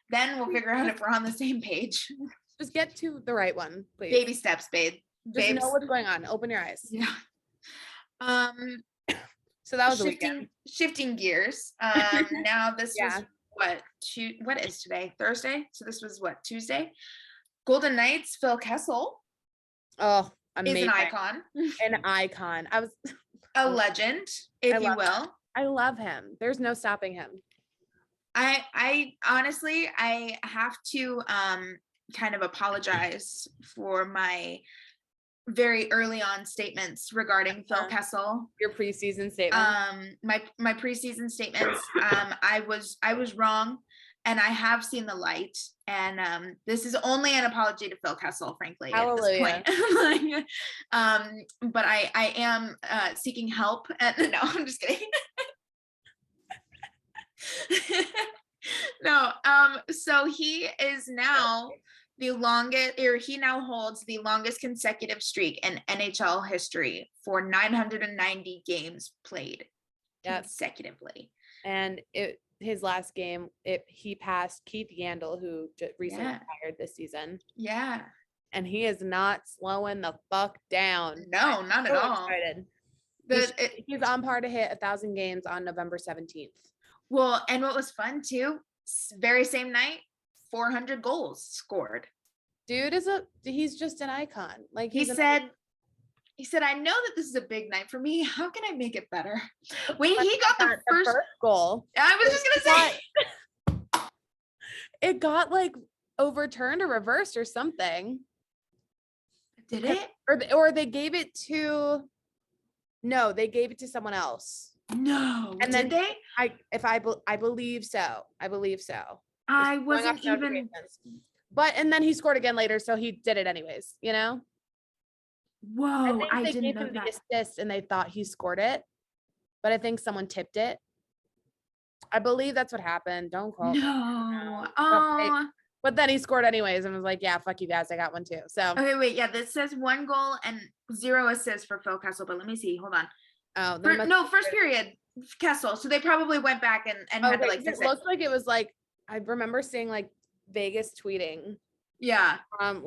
then we'll figure out if we're on the same page. Just get to the right one, please. Baby steps, babe. Just know what's going on. Open your eyes. Yeah. So that was the weekend. Shifting gears. Now this was what is today? Thursday. So this was what, Tuesday? Golden Knights. Phil Kessel. Oh, amazing. Is an icon. An icon. I was a legend, if you will. I love him. There's no stopping him. I honestly, I have to kind of apologize for my very early on statements regarding Phil Kessel. Your preseason statement. My preseason statements. I was wrong, and I have seen the light. And this is only an apology to Phil Kessel, frankly. Hallelujah. At this point. But I am seeking help. No, I'm just kidding. No. So he is now he now holds the longest consecutive streak in NHL history for 990 games played consecutively. And his last game, he passed Keith Yandel, who recently retired this season. Yeah. And he is not slowing the fuck down. No, not at all. Excited. He's on par to hit 1,000 games on November 17th. Well, and what was fun too, very same night, 400 goals scored. Dude he's just an icon. Like he said, I know that this is a big night for me. How can I make it better? When he got the first goal, I was just gonna say it got like overturned or reversed or something. Did it? Or they gave it to they gave it to someone else. No. And then I believe so. I wasn't even. But and then he scored again later, so he did it anyways. You know. Whoa! I they didn't gave know him that. the assist, and they thought he scored it, but I think someone tipped it. I believe that's what happened. Don't call. No. But then he scored anyways, and was like, "Yeah, fuck you guys, I got one too." So okay, wait, yeah, this says 1 goal and 0 assists for Phil Kessel, but let me see. Hold on. Oh, first period Kessel. So they probably went back and had to like fix it. It looked like it was like I remember seeing like Vegas tweeting. Yeah.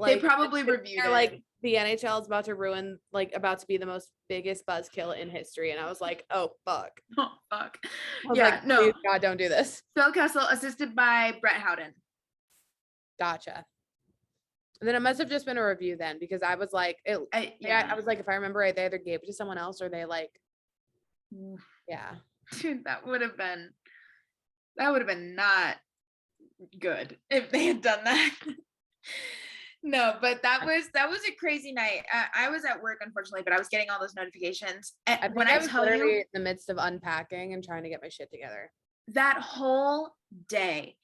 They probably reviewed it. Like the NHL is about to be the most biggest buzzkill in history, and I was like, oh fuck. Oh fuck. Yeah, no. God, don't do this. Phil Kessel assisted by Brett Howden. Gotcha. And then it must have just been a review then, because I was like, I was like, if I remember right, they either gave it to someone else or they like, yeah. Dude, that would have been not good if they had done that. No, but that was a crazy night. I was at work, unfortunately, but I was getting all those notifications. And when I tell you, in the midst of unpacking and trying to get my shit together, that whole day,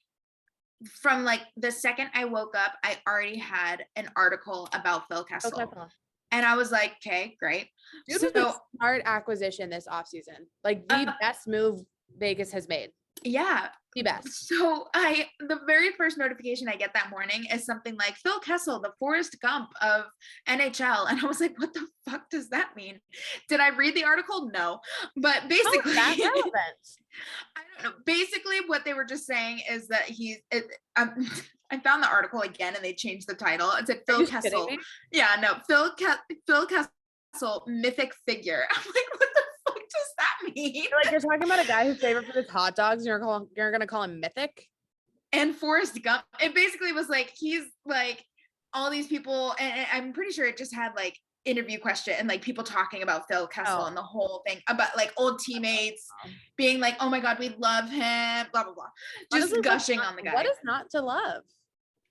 from like the second I woke up, I already had an article about Phil Kessel. And I was like, okay, great. Dude, so, was a smart acquisition this offseason. Like the best move Vegas has made. Yeah. The best. So the very first notification I get that morning is something like Phil Kessel, the Forrest Gump of NHL. And I was like, what the fuck does that mean? Did I read the article? No. But basically, that's relevant. I don't know. Basically, what they were just saying is that I found the article again and they changed the title. It said Phil Kessel. Yeah, no, Phil Kessel, mythic figure. I'm like, what the fuck does that mean? You're talking about a guy who's favorite for his hot dogs, and you're gonna call him mythic? And Forrest Gump. It basically was like he's like all these people, and I'm pretty sure it just had like interview question and like people talking about Phil Kessel and the whole thing about like old teammates being like, oh my god, we love him, blah blah blah, just gushing on the guy. What is not to love?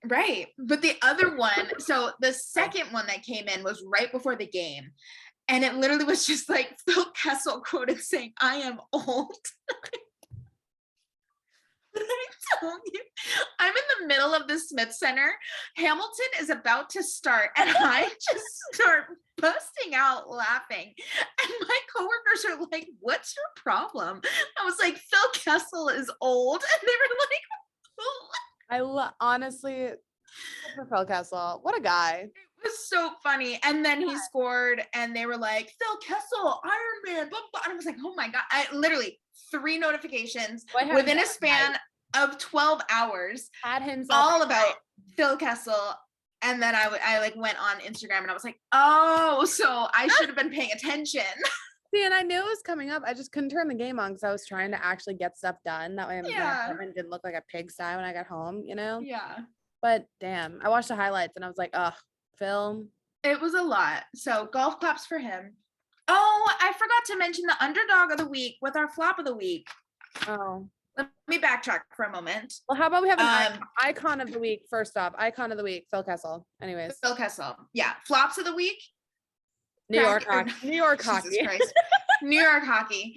Right. But the other one, so the second one that came in was right before the game, and it literally was just like Phil Kessel quoted saying, I am old. I told you, I'm in the middle of the Smith Center. Hamilton is about to start, and I just start busting out laughing. And my coworkers are like, what's your problem? I was like, Phil Kessel is old. And they were like, honestly, for Phil Kessel, what a guy. It was so funny. And then he scored, and they were like, Phil Kessel, Iron Man, blah, blah. And I was like, oh my God. I literally 3 notifications within a span of 12 hours, all about Phil Kessel. And then I like went on Instagram and I was like, oh, so I should have been paying attention. See, and I knew it was coming up. I just couldn't turn the game on because I was trying to actually get stuff done. That way I didn't look like a pigsty when I got home, you know? Yeah. But damn, I watched the highlights and I was like, ugh, Phil. It was a lot. So golf claps for him. Oh, I forgot to mention the underdog of the week with our flop of the week. Oh. Let me backtrack for a moment. Well, how about we have an icon of the week first off? Icon of the week, Phil Kessel. Anyways. Phil Kessel. Yeah. Flops of the week. New York hockey. New York hockey. New York hockey.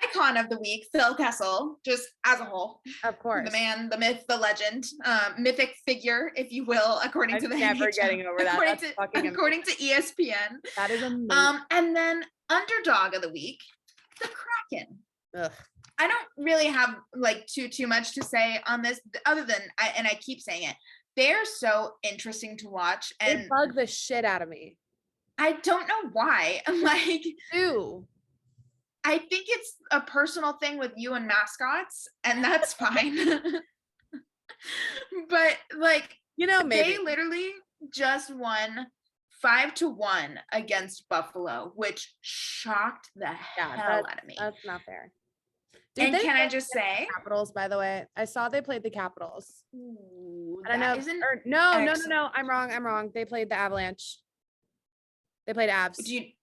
Icon of the week, Phil Kessel, just as a whole. Of course. The man, the myth, the legend, mythic figure, if you will, according to the never NHL. Getting over that. According to ESPN. That is amazing. And then underdog of the week, the Kraken. Ugh. I don't really have like too much to say on this other than I keep saying it. They're so interesting to watch, and they bug the shit out of me. I don't know why. I'm like, ew. I think it's a personal thing with you and mascots, and that's fine. But like, you know, maybe they literally just won 5-1 against Buffalo, which shocked the hell out of me. That's not fair. And can I just say, Capitals, by the way, I saw they played the Capitals. Ooh, I don't know. No. I'm wrong. They played the Avalanche. They played Avs.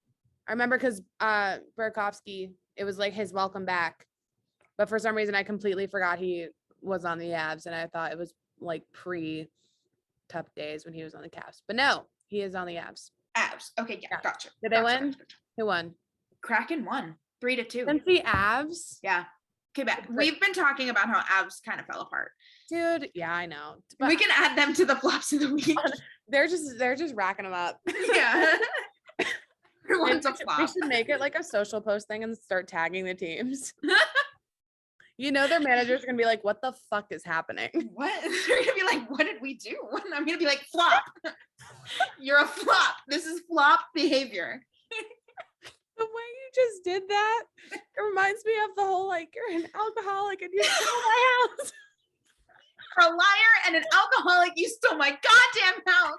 I remember because Burakovsky, it was like his welcome back. But for some reason, I completely forgot he was on the Avs, and I thought it was like pre-Cup days when he was on the Caps. But no, he is on the Avs. Avs. Okay, yeah. Gotcha. Did they win? Gotcha. Who won? Kraken won 3-2. Since the Avs? Yeah. Okay, but we've been talking about how Avs kind of fell apart. Dude, yeah, I know. But we can add them to the flops of the week. They're just racking them up. Yeah. Everyone's a flop. We should make it like a social post thing and start tagging the teams. You know, their managers are gonna be like, what the fuck is happening? What? They're gonna be like, what did we do? I'm gonna be like, flop. You're a flop. This is flop behavior. The way you just did that, it reminds me of the whole like, you're an alcoholic and you stole my house. You're a liar and an alcoholic, you stole my goddamn house.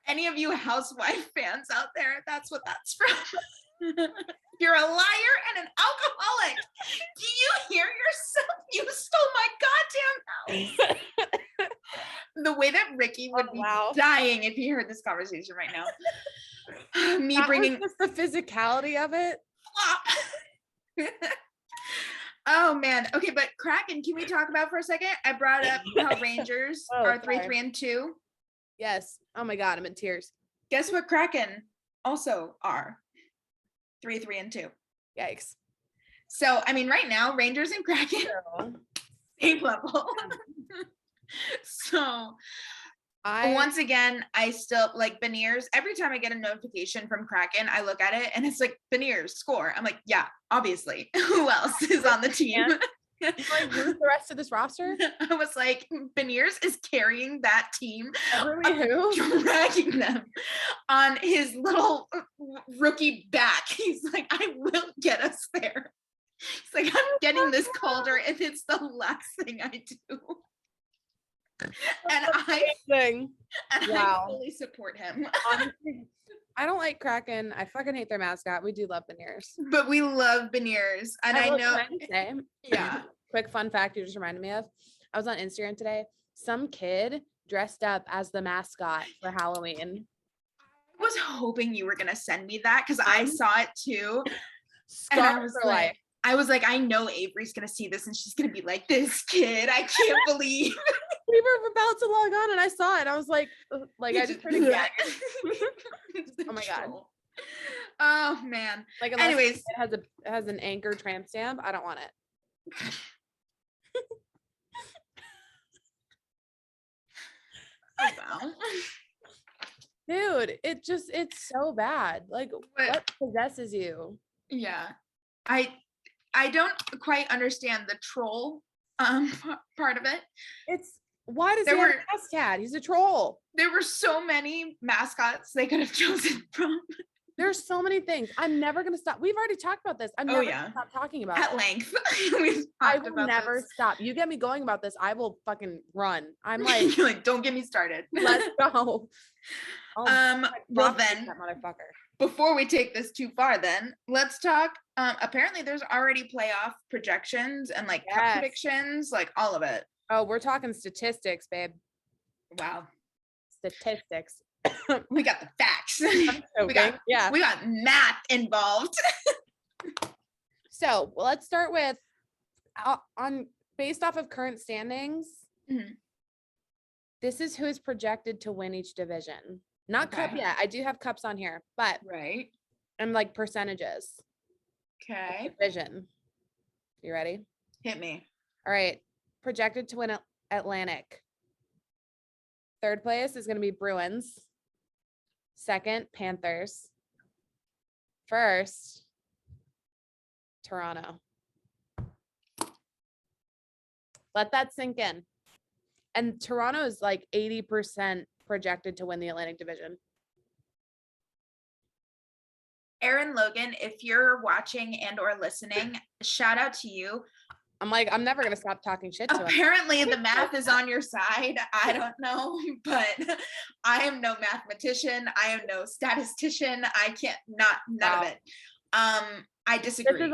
Any of you housewife fans out there, that's what that's from. You're a liar and an alcoholic. Do you hear yourself? You stole my goddamn house. The way that Ricky would be dying if he heard this conversation right now. Me that bringing was just the physicality of it. Oh man. Okay, but Kraken, can we talk about for a second? I brought up how Rangers are 3-3-2. Yes. Oh my God, I'm in tears. Guess what Kraken also are? 3-3-2. Yikes. So, I mean, right now, Rangers and Kraken, same level. So, once again, I still like Beniers. Every time I get a notification from Kraken, I look at it and it's like Beniers score. I'm like, yeah, obviously. Who else is on the team? Like, who's the rest of this roster? I was like, Beniers is carrying that team, dragging them on his little rookie back. He's like, I will get us there. He's like, I'm getting this Calder, and it's the last thing I do. And I fully support him. Honestly, I don't like Kraken. I fucking hate their mascot. We do love Beniers. But we love Beniers. And I know. Yeah. Quick fun fact you just reminded me of. I was on Instagram today. Some kid dressed up as the mascot for Halloween. I was hoping you were going to send me that because I saw it too. And I was like, I know Avery's going to see this and she's going to be like, this kid, I can't believe. We were about to log on and I saw it. I was like I just heard it. Oh my God. Oh man. Like, anyways, it has an anchor tramp stamp. I don't want it. Oh, wow. Dude, it's so bad. Like, what possesses you? Yeah. I don't quite understand the troll part of it. Why does he have a mascot? He's a troll. There were so many mascots they could have chosen from. There's so many things. I'm never going to stop. We've already talked about this. I'm never going to stop talking about it. At length. I will never stop. You get me going about this, I will fucking run. I'm like, you're like, don't get me started. Let's go. Well then, that motherfucker. Before we take this too far, then let's talk. Apparently there's already playoff projections and like cup predictions, like all of it. Oh, we're talking statistics, babe. Wow. Statistics. We got the facts. We got math involved. So let's start with based off of current standings. Mm-hmm. This is who is projected to win each division. Not cup yet. I do have cups on here, but and like percentages. Okay. Division. You ready? Hit me. All right. Projected to win Atlantic. Third place is going to be Bruins. Second, Panthers. First, Toronto. Let that sink in. And Toronto is like 80% projected to win the Atlantic Division. Aaron Logan, if you're watching and or listening, shout out to you. I'm like, I'm never going to stop talking shit to him. Apparently the math is on your side. I don't know, but I am no mathematician. I am no statistician. I can't, none of it. I disagree.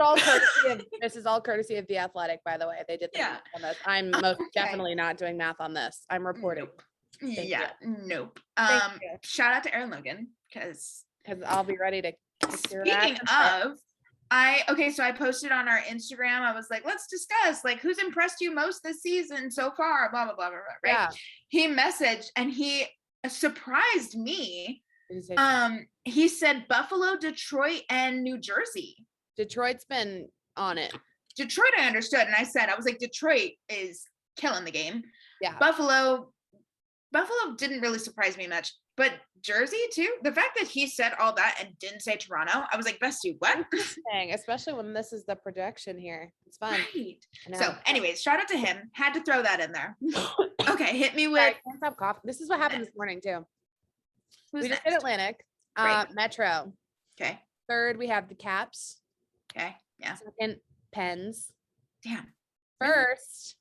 This is all courtesy of The Athletic, by the way. They did math on this. I'm most definitely not doing math on this. I'm reporting. Nope. Shout out to Aaron Logan because I'll be ready to. Speaking of, so I posted on our Instagram. I was like, let's discuss like who's impressed you most this season so far. Blah blah blah blah. Right? Yeah. He messaged and he surprised me. He said Buffalo, Detroit, and New Jersey. Detroit's been on it. Detroit, I understood, and I was like, Detroit is killing the game. Yeah. Buffalo didn't really surprise me much, but Jersey too. The fact that he said all that and didn't say Toronto, I was like, Bestie, what? Especially when this is the projection here. It's fun. Right. So, anyways, shout out to him. Had to throw that in there. Okay, hit me with. Can't stop coughing. This is what happened this morning too. We just did Atlantic. Metro. Okay. Third, we have the Caps. Okay. Yeah. Second, Pens. Damn. First,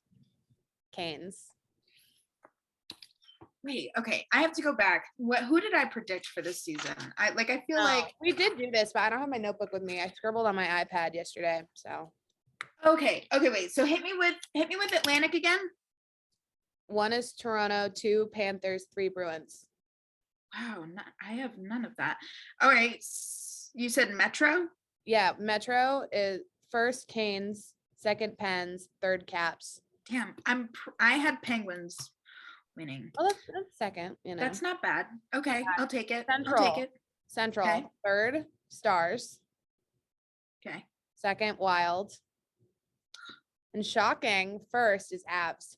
Canes. Wait, okay. I have to go back. Who did I predict for this season? I feel like we did do this, but I don't have my notebook with me. I scribbled on my iPad yesterday. So okay, wait. So hit me with Atlantic again. 1 is Toronto, 2 Panthers, 3 Bruins. Wow, I have none of that. All right. You said Metro? Yeah, Metro is first Canes, second Pens, third Caps. Damn, I had Penguins winning. Oh, that's second. That's not bad. Okay, I'll take it. Central. Okay. Third, Stars. Okay. Second, Wild. And shocking, first is Avs.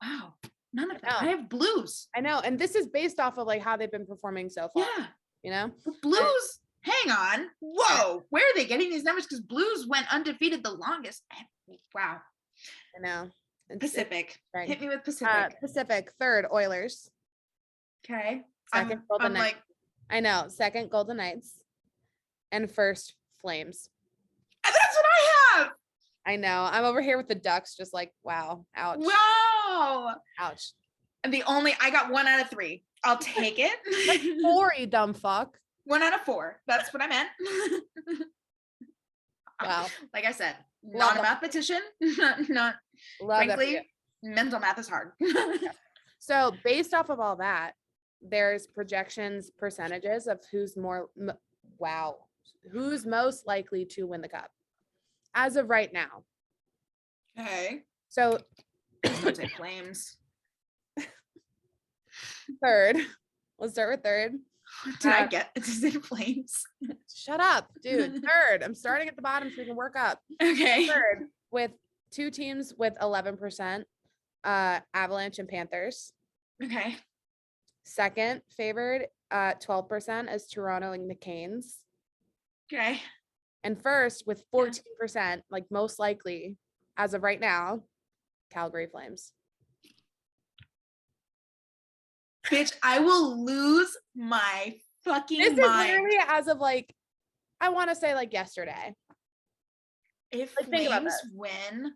Wow. None of that. I have Blues. I know. And this is based off of like how they've been performing so far. Yeah. You know? Blues. Hang on. Whoa. Where are they getting these numbers? Because Blues went undefeated the longest. Wow. I know. Pacific. Hit me with Pacific. Pacific. Third, Oilers. Okay. Second, Golden Knights. I know. Second, Golden Knights. And first, Flames. And that's what I have. I know. I'm over here with the Ducks, just like, wow. Ouch. Wow. Ouch. And I got 1 out of 3. I'll take it. That's 4, you dumb fuck. 1 out of 4. That's what I meant. Wow. Like I said, not a mathematician. Not frankly, mental math is hard. So based off of all that, there's projections, percentages of who's most likely to win the cup as of right now. Okay. So don't say Flames. Third. Let's start with third. Did I get it? Is it Flames? Shut up, dude. Third. I'm starting at the bottom so we can work up. Okay. Third, with 2 teams with 11%, Avalanche and Panthers. Okay. Second favored, 12% is Toronto and the Canes. Okay. And first with 14%, like most likely as of right now, Calgary Flames. Bitch, I will lose my fucking mind. This is literally as of like, I want to say like yesterday. If Flames win.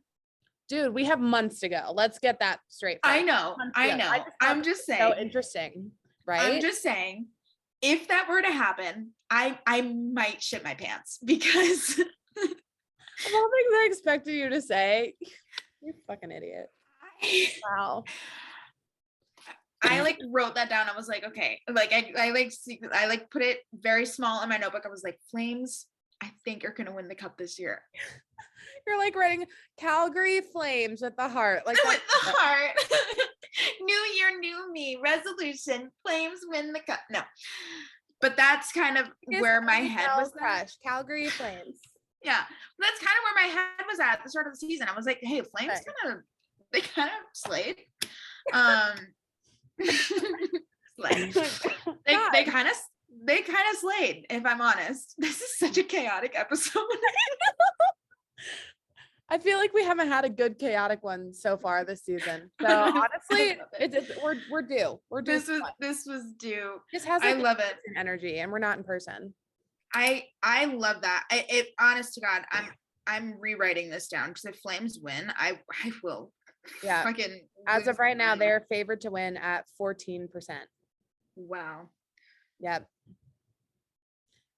Dude, we have months to go. Let's get that straight. I know. I'm just saying. So interesting, right? I'm just saying, if that were to happen, I might shit my pants because of all things I expected you to say. You fucking idiot. Wow. I wrote that down. I was like, okay. I put it very small in my notebook. I was like, Flames, I think are gonna win the cup this year. You're like writing Calgary Flames with the heart. Like with the heart. New year, new me. Resolution. Flames win the cup. No. But that's kind of where my head was at. Calgary Flames. Yeah. That's kind of where my head was at the start of the season. I was like, hey, Flames they kind of slayed. They kind of slayed, if I'm honest. This is such a chaotic episode. I feel like we haven't had a good chaotic one so far this season. So honestly, we're due. We're due. This was due. This has I love it. Energy, and we're not in person. I love that. Honest to God, I'm rewriting this down because if Flames win, I will. Yeah. As of right now, they're favored to win at 14%. Wow. Yep.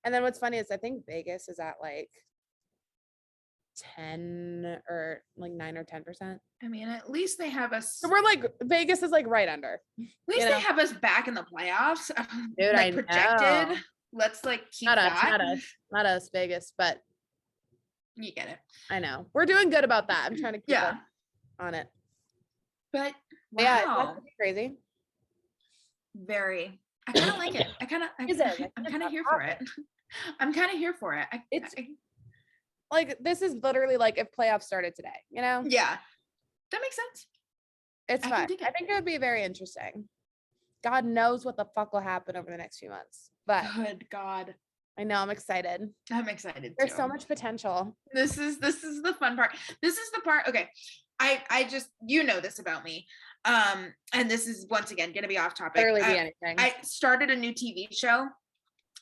And then what's funny is I think Vegas is at like 10 or like 9 or 10%. I mean, at least they have us. So we're like, Vegas is like right under. At least they have us back in the playoffs. Dude, like projected. Know. Let's like keep not us, Vegas, but you get it. I know. We're doing good about that. I'm trying to keep on it. But wow. Yeah, that's crazy. Very. I kind of like it. I'm kind of here for it. I'm kind of here for it. Like, this is literally like if playoffs started today, you know? Yeah. That makes sense. It's fun. I think it would be very interesting. God knows what the fuck will happen over the next few months. But good God. I know, I'm excited. I'm excited. There's so much potential. This is the fun part. This is the part. Okay. I just, you know this about me. And this is once again gonna be off topic. Barely be anything. I started a new TV show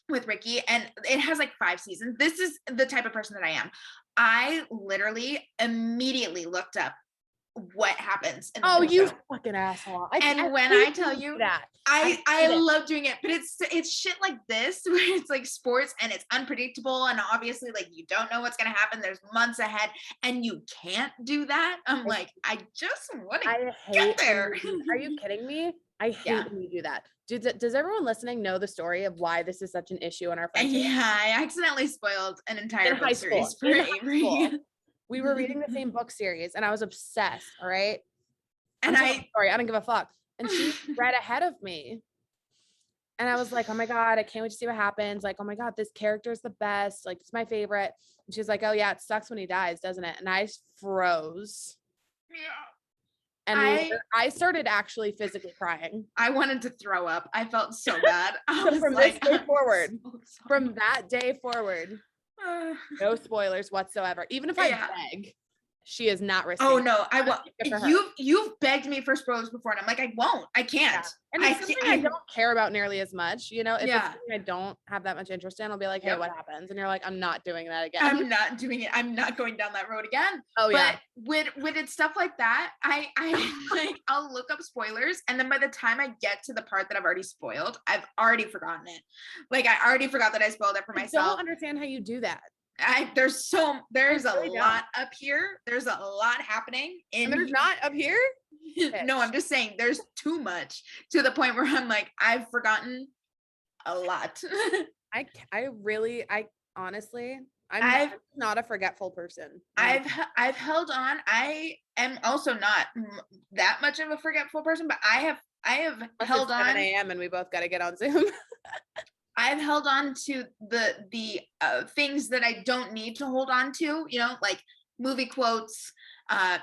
with Ricky, and it has like 5 seasons. This is the type of person that I am. I literally immediately looked up what happens in the you show. Fucking asshole. When I tell you that I love doing it, but it's shit like this where it's like sports and it's unpredictable, and obviously like you don't know what's gonna happen. There's months ahead and you can't do that. I'm like, I just want to get there. Are you kidding me? I hate when you do that. Does everyone listening know the story of why this is such an issue in our friendship? Yeah, I accidentally spoiled an entire book series for Avery. We were reading the same book series and I was obsessed. All right. And I don't give a fuck. And she read ahead of me. And I was like, oh my God, I can't wait to see what happens. Like, oh my God, this character is the best. Like, it's my favorite. And she's like, oh yeah, it sucks when he dies, doesn't it? And I froze. Yeah. And I started actually physically crying. I wanted to throw up. I felt so bad. So from this day forward, from that day forward, no spoilers whatsoever. Even if I beg, she is not risking. Oh no, I won't. You've begged me for spoilers before, and I'm like, I won't. I can't. Yeah. And it's something I don't care about nearly as much. You know, if it's something I don't have that much interest in, I'll be like, hey, what happens? And you're like, I'm not doing that again. I'm not doing it. I'm not going down that road again. Oh yeah. But with it stuff like that, I like I'll look up spoilers, and then by the time I get to the part that I've already spoiled, I've already forgotten it. Like I already forgot that I spoiled it for myself. I don't understand how you do that. There's a lot up here. There's a lot happening and there's not up here. No, I'm just saying there's too much to the point where I'm like, I've forgotten a lot. I honestly, I'm not a forgetful person. I've held on. I am also not that much of a forgetful person, but I have held on. 7 a.m. and we both got to get on Zoom. I've held on to the things that I don't need to hold on to, you know, like movie quotes,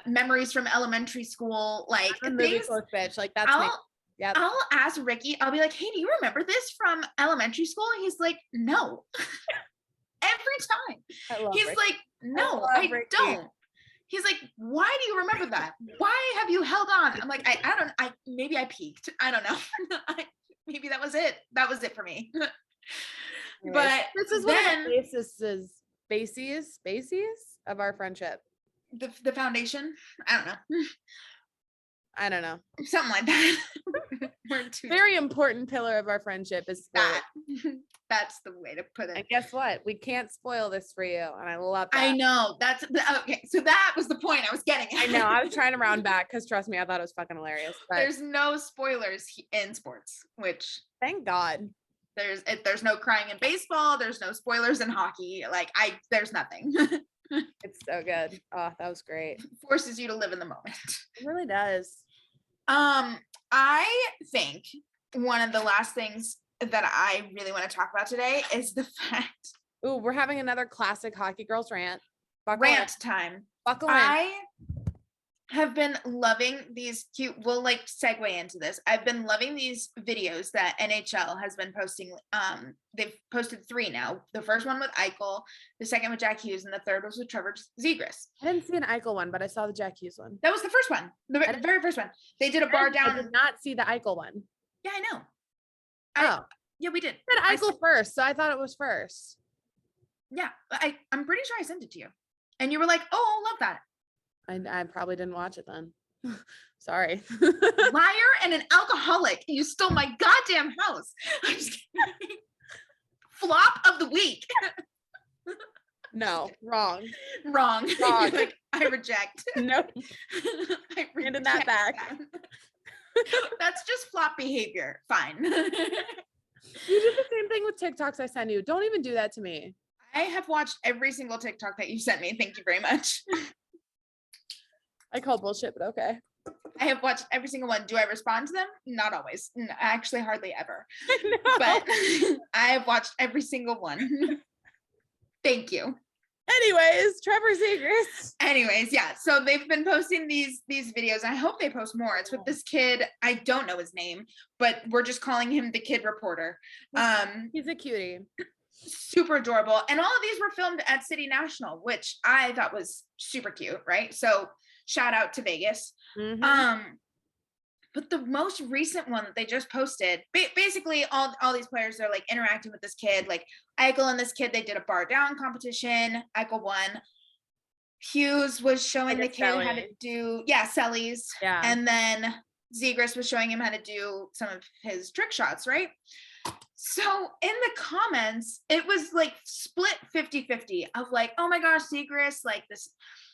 memories from elementary school, like movie quotes, bitch. Like that's I'll ask Ricky, I'll be like, hey, do you remember this from elementary school? And he's like, no. Every time. He's Ricky. Like, no, I don't. He's like, why do you remember that? Why have you held on? I'm like, maybe I peaked. I don't know. Maybe that was it. That was it for me. But this is one of the bases of our friendship. The foundation. I don't know. Something like that. Very important pillar of our friendship is that. That's the way to put it. And guess what? We can't spoil this for you, and I love that. I know. That's okay. So that was the point I was getting at. I know. I was trying to round back because trust me, I thought it was fucking hilarious. But there's no spoilers in sports, which thank God. There's no crying in baseball. There's no spoilers in hockey. Like there's nothing. It's so good. Oh, that was great. It forces you to live in the moment. It really does. I think one of the last things that I really want to talk about today is the fact. Ooh, we're having another classic hockey girls rant. Time. Buckle in. I have been loving these cute, we'll like segue into this. I've been loving these videos that NHL has been posting. They've posted 3 now. The first one with Eichel, the second with Jack Hughes, and the third was with Trevor Zegras. I didn't see an Eichel one, but I saw the Jack Hughes one. That was the first one. The very first one. They did a bar down. I did not see the Eichel one. Yeah, I know. Yeah, we did. I said Eichel first, so I thought it was first. Yeah, I'm pretty sure I sent it to you. And you were like, oh, love that. I probably didn't watch it then. Sorry. Liar and an alcoholic. You stole my goddamn house. I'm just kidding. Flop of the week. No, wrong. Like, I reject. No. I handed that back. That's just flop behavior. Fine. You did the same thing with TikToks I send you. Don't even do that to me. I have watched every single TikTok that you sent me. Thank you very much. I call bullshit, but okay. I have watched every single one. Do I respond to them? Not always. Actually, hardly ever. No. But I have watched every single one. Thank you. Anyways, Trevor Zegras. Anyways, yeah. So they've been posting these videos. I hope they post more. It's with this kid. I don't know his name, but we're just calling him the kid reporter. He's a cutie. Super adorable. And all of these were filmed at City National, which I thought was super cute, right? So shout out to Vegas. Mm-hmm. But the most recent one that they just posted, basically all these players are like interacting with this kid, like Eichel and this kid, they did a bar down competition. Eichel won. Hughes was showing the kid how to do, Sellies. Yeah. And then Zegras was showing him how to do some of his trick shots, right? So in the comments, it was like split 50-50 of like, oh my gosh, Zegras, like this,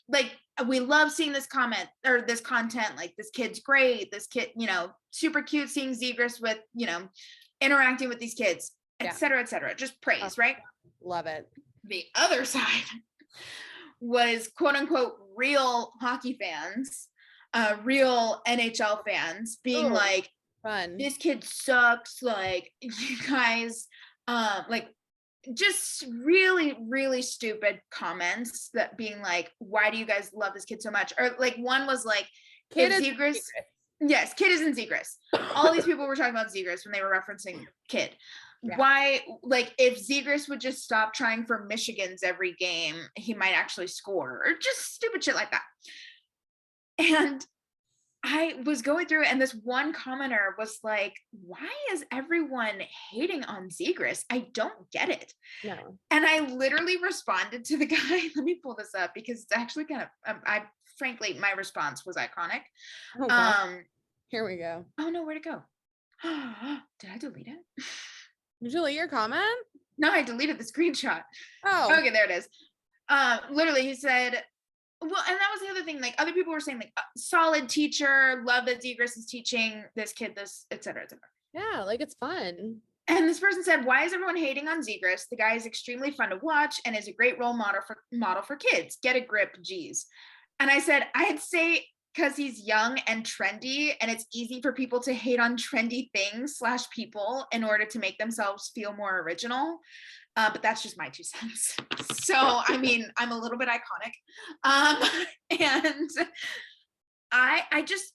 like we love seeing this comment or this content, like this kid's great, this kid, you know, super cute seeing Zegras with, you know, interacting with these kids, etc., etc. Just praise, right? Love it. The other side was quote unquote real hockey fans, real NHL fans being like, fun. This kid sucks, like you guys, like just really, really stupid comments that being like, why do you guys love this kid so much? Or like one was like, kid is Zegras. Yes, kid is in Zegras. All these people were talking about Zegras when they were referencing kid. Yeah. Why, like if Zegras would just stop trying for Michigans every game, he might actually score, or just stupid shit like that. And I was going through it, and this one commenter was like, why is everyone hating on Zegras? I don't get it. No. And I literally responded to the guy. Let me pull this up because it's actually kind of, frankly, my response was iconic. Oh, here we go. Oh no, where'd it go? Did I delete it? Did you delete your comment? No, I deleted the screenshot. Oh. Okay, there it is. Literally, he said, well, and that was the other thing. Like other people were saying, like solid teacher, love that Zegras is teaching this kid this, etc., etc. Yeah, like it's fun. And this person said, "Why is everyone hating on Zegras? The guy is extremely fun to watch and is a great role model for kids. Get a grip, geez." And I said, I'd say because he's young and trendy, and it's easy for people to hate on trendy things / people in order to make themselves feel more original. But that's just my 2 cents. So, I mean, I'm a little bit iconic. And I just,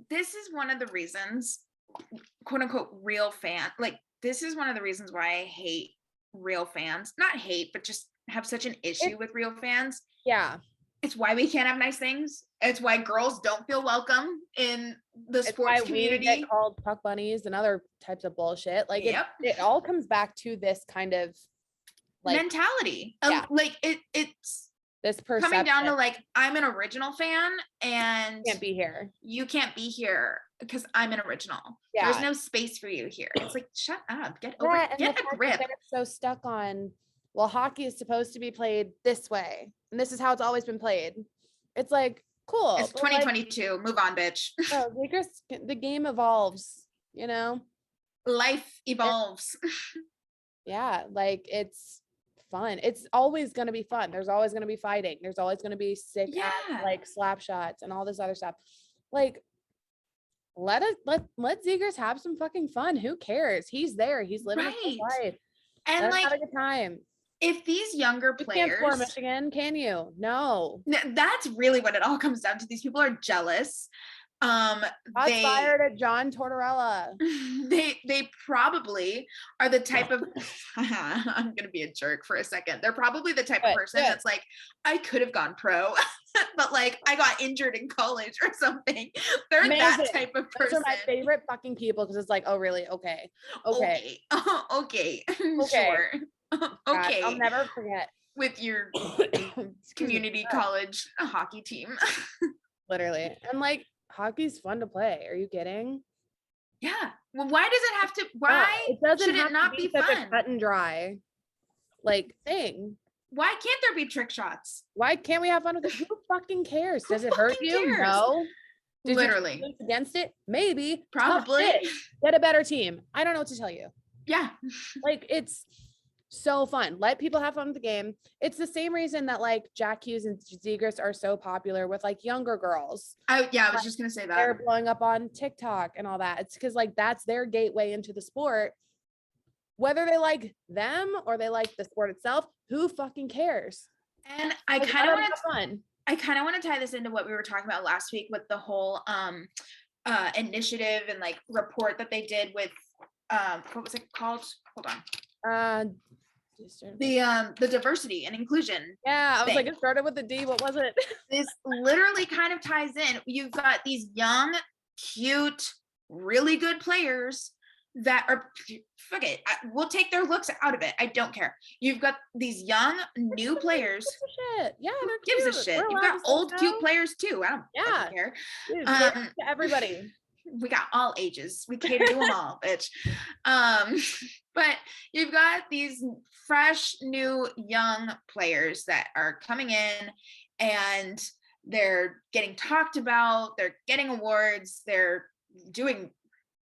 this is one of the reasons, quote unquote, real fan, like this is one of the reasons why I hate real fans. Not hate, but just have such an issue with real fans. Yeah. It's why we can't have nice things. It's why girls don't feel welcome in the sports community. We get called puck bunnies and other types of bullshit. Like it all comes back to this kind of like mentality. Yeah. Like it's this perception. Coming down to like, I'm an original fan and can't be here. You can't be here because I'm an original. Yeah. There's no space for you here. It's like, shut up, get over it, get a grip. They're so stuck on, well, hockey is supposed to be played this way, and this is how it's always been played. It's like, cool. It's 2022. Like, move on, bitch. No, the game evolves, you know? Life evolves. Yeah, like it's fun. It's always going to be fun. There's always going to be fighting. There's always going to be sick ass, like slap shots and all this other stuff. Like, let Zegras have some fucking fun. Who cares? He's there. He's living his life. And let's like, have a good time. If these younger players, you can't score Michigan, can you? No. That's really what it all comes down to. These people are jealous. They fired at John Tortorella. They probably are the type of I'm gonna be a jerk for a second. They're probably the type of person that's like, I could have gone pro, but like I got injured in college or something. They're that type of person. Those are my favorite fucking people because it's like, oh really? Okay. Okay. Sure. Okay. I'll never forget. With your community college hockey team. Literally. And like, hockey's fun to play. Are you kidding? Yeah. Well, why does it have to, why should it not be such fun? a cut and dry like thing? Why can't there be trick shots? Why can't we have fun with it? Who fucking cares? Does it hurt you? No. Did Literally. you against it? Maybe. Probably. Get a better team. I don't know what to tell you. Yeah. Like, it's so fun. Let people have fun with the game. It's the same reason that like Jack Hughes and Zegras are so popular with like younger girls. I was just gonna say that. They're blowing up on TikTok and all that. It's because like that's their gateway into the sport. Whether they like them or they like the sport itself, who fucking cares? And I kind of want to tie this into what we were talking about last week with the whole initiative and like report that they did with what was it called? Hold on. The diversity and inclusion. Yeah, I was like, it started with a D. What was it? This literally kind of ties in. You've got these young, cute, really good players that are, fuck it, we'll take their looks out of it. I don't care. You've got these young, new players. Shit. Yeah, who gives a shit? You've got old, cute players too. I don't care. Dude, to everybody. We got all ages. We cater to them all, bitch. But you've got these fresh, new, young players that are coming in and they're getting talked about. They're getting awards. They're doing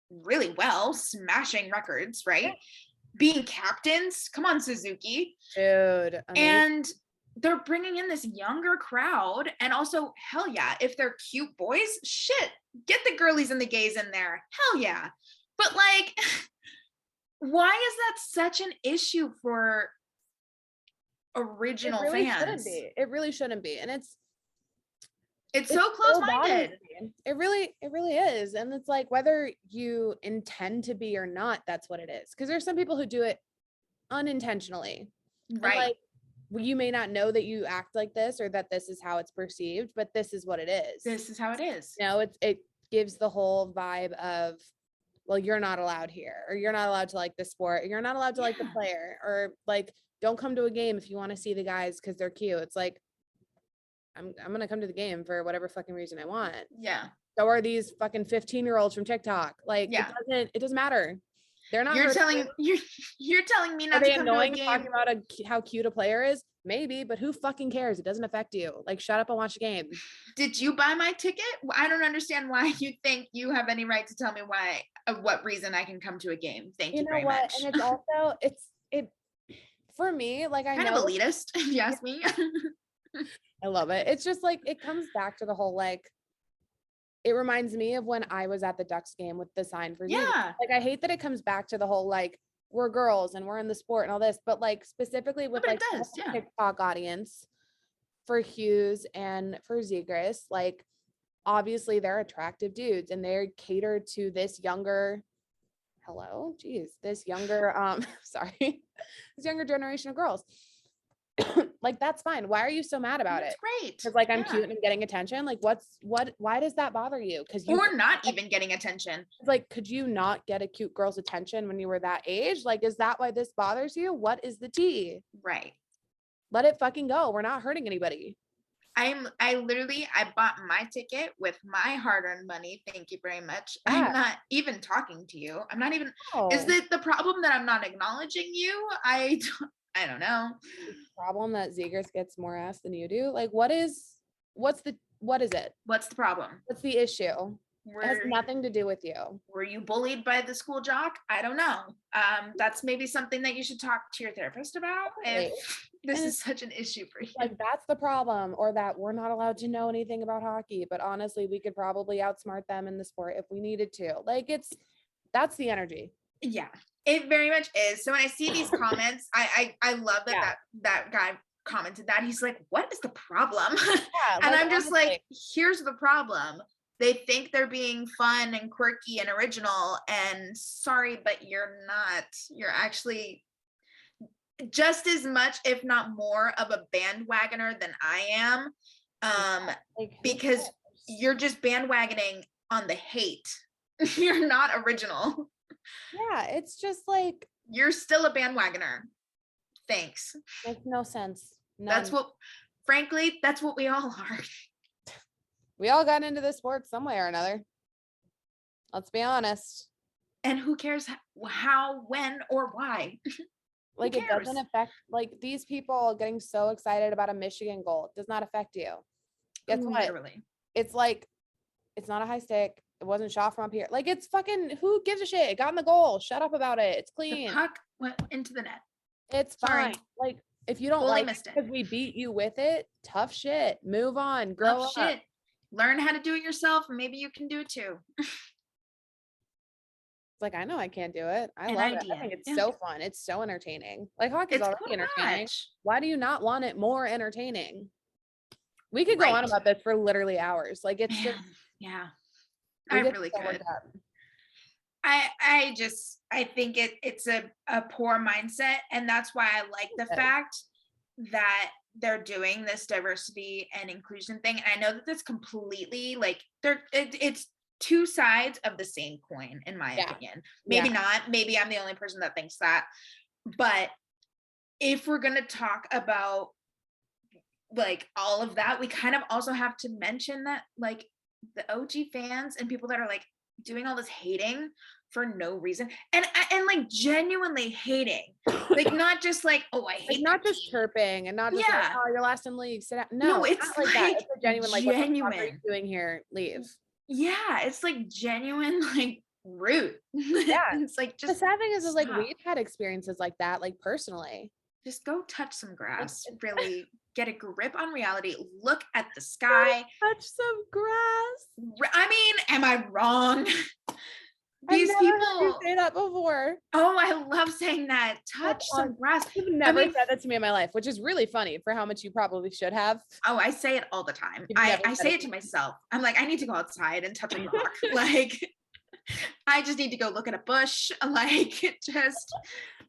really well, smashing records, right? Yeah. Being captains. Come on, Suzuki. Dude. Amazing. And they're bringing in this younger crowd. And also, hell yeah, if they're cute boys, shit, get the girlies and the gays in there. Hell yeah. But like, why is that such an issue for original fans? It really shouldn't be. And it's so close-minded. It really is. And it's like, whether you intend to be or not, that's what it is. Because there's some people who do it unintentionally. Right. Like, you may not know that you act like this or that this is how it's perceived, but this is what it is. This is how it is. You know, it gives the whole vibe of, well, you're not allowed here, or you're not allowed to like the sport, or you're not allowed to like the player, or like, don't come to a game if you want to see the guys because they're cute. It's like, I'm going to come to the game for whatever fucking reason I want. Yeah. So are these fucking 15-year-olds from TikTok. Like, it doesn't matter. They're not. You're telling me not to come to a game. Talking about how cute a player is? Maybe, but who fucking cares? It doesn't affect you. Like, shut up and watch a game. Did you buy my ticket? I don't understand why you think you have any right to tell me what reason I can come to a game. Thank you very much. And it's also it for me, like, I kind know of elitist, if you ask me. I love it. It's just like, it comes back to the whole, like, it reminds me of when I was at the Ducks game with the sign for Zeke. Like, I hate that it comes back to the whole, like, we're girls and we're in the sport and all this, but like specifically with like the TikTok audience for Hughes and for Zegras, like, obviously they're attractive dudes and they're catered to this younger, this younger generation of girls. Like, that's fine. Why are you so mad about it? Great. Because like, I'm cute and I'm getting attention. Like, why does that bother you? Because you were not even getting attention. Like, could you not get a cute girl's attention when you were that age? Like, is that why this bothers you? What is the tea? Right. Let it fucking go. We're not hurting anybody. I bought my ticket with my hard-earned money. Thank you very much. Yeah. I'm not even talking to you. I'm not even, Is it the problem that I'm not acknowledging you? I don't know. Problem that Zegras gets more ass than you do. Like, what is it? What's the problem? What's the issue? It has nothing to do with you. Were you bullied by the school jock? I don't know. That's maybe something that you should talk to your therapist about. If this is such an issue for you. Like, that's the problem, or that we're not allowed to know anything about hockey, but honestly, we could probably outsmart them in the sport if we needed to. Like, that's the energy. Yeah. It very much is. So when I see these comments, I love that guy commented that. He's like, what is the problem? Yeah, and I'm just like, here's the problem. They think they're being fun and quirky and original, and sorry, but you're not. You're actually just as much, if not more, of a bandwagoner than I am. Because you're just bandwagoning on the hate. You're not original. Yeah, it's just like, you're still a bandwagoner. Thanks. Makes no sense. None. Frankly, that's what we all are. We all got into this sport some way or another. Let's be honest. And who cares how, when, or why? Like, it doesn't affect, like, these people getting so excited about a Michigan goal does not affect you. Guess what? Literally. It's like, it's not a high stick. It wasn't shot from up here. Like, it's fucking, who gives a shit? It got in the goal. Shut up about it. It's clean. The puck went into the net. It's fine. Like, if you don't Fully like it because we beat you with it, tough shit. Move on. Grow up. Shit. Learn how to do it yourself, and maybe you can do it too. It's like, I know I can't do it. I love it. I think it's so fun. It's so entertaining. Like, hockey's already entertaining. Why do you not want it more entertaining? We could go on about this for literally hours. Like, it's just, yeah, I really could. I think it's a poor mindset, and that's why I like the fact that they're doing this diversity and inclusion thing. And I know that that's completely like it's two sides of the same coin, in my opinion. Maybe not. Maybe I'm the only person that thinks that. But if we're gonna talk about like all of that, we kind of also have to mention that like the OG fans and people that are like doing all this hating for no reason and like genuinely hating, like not just like, oh, I hate, like, not just chirping and not just like, oh, you're last in league, sit down. No, it's not like that. It's a genuine, like, what the fuck are you doing here? Leave. Yeah, it's like genuine, like rude. Yeah, it's like just the sad thing is like we've had experiences like that, like personally. Just go touch some grass. Really get a grip on reality. Look at the sky. Touch some grass. I mean, am I wrong? These people heard you say that before. Oh, I love saying that. Touch some grass. You've never said that to me in my life, which is really funny for how much you probably should have. Oh, I say it all the time. I say it to myself. I'm like, I need to go outside and touch a rock. Like, I just need to go look at a bush. Like, just.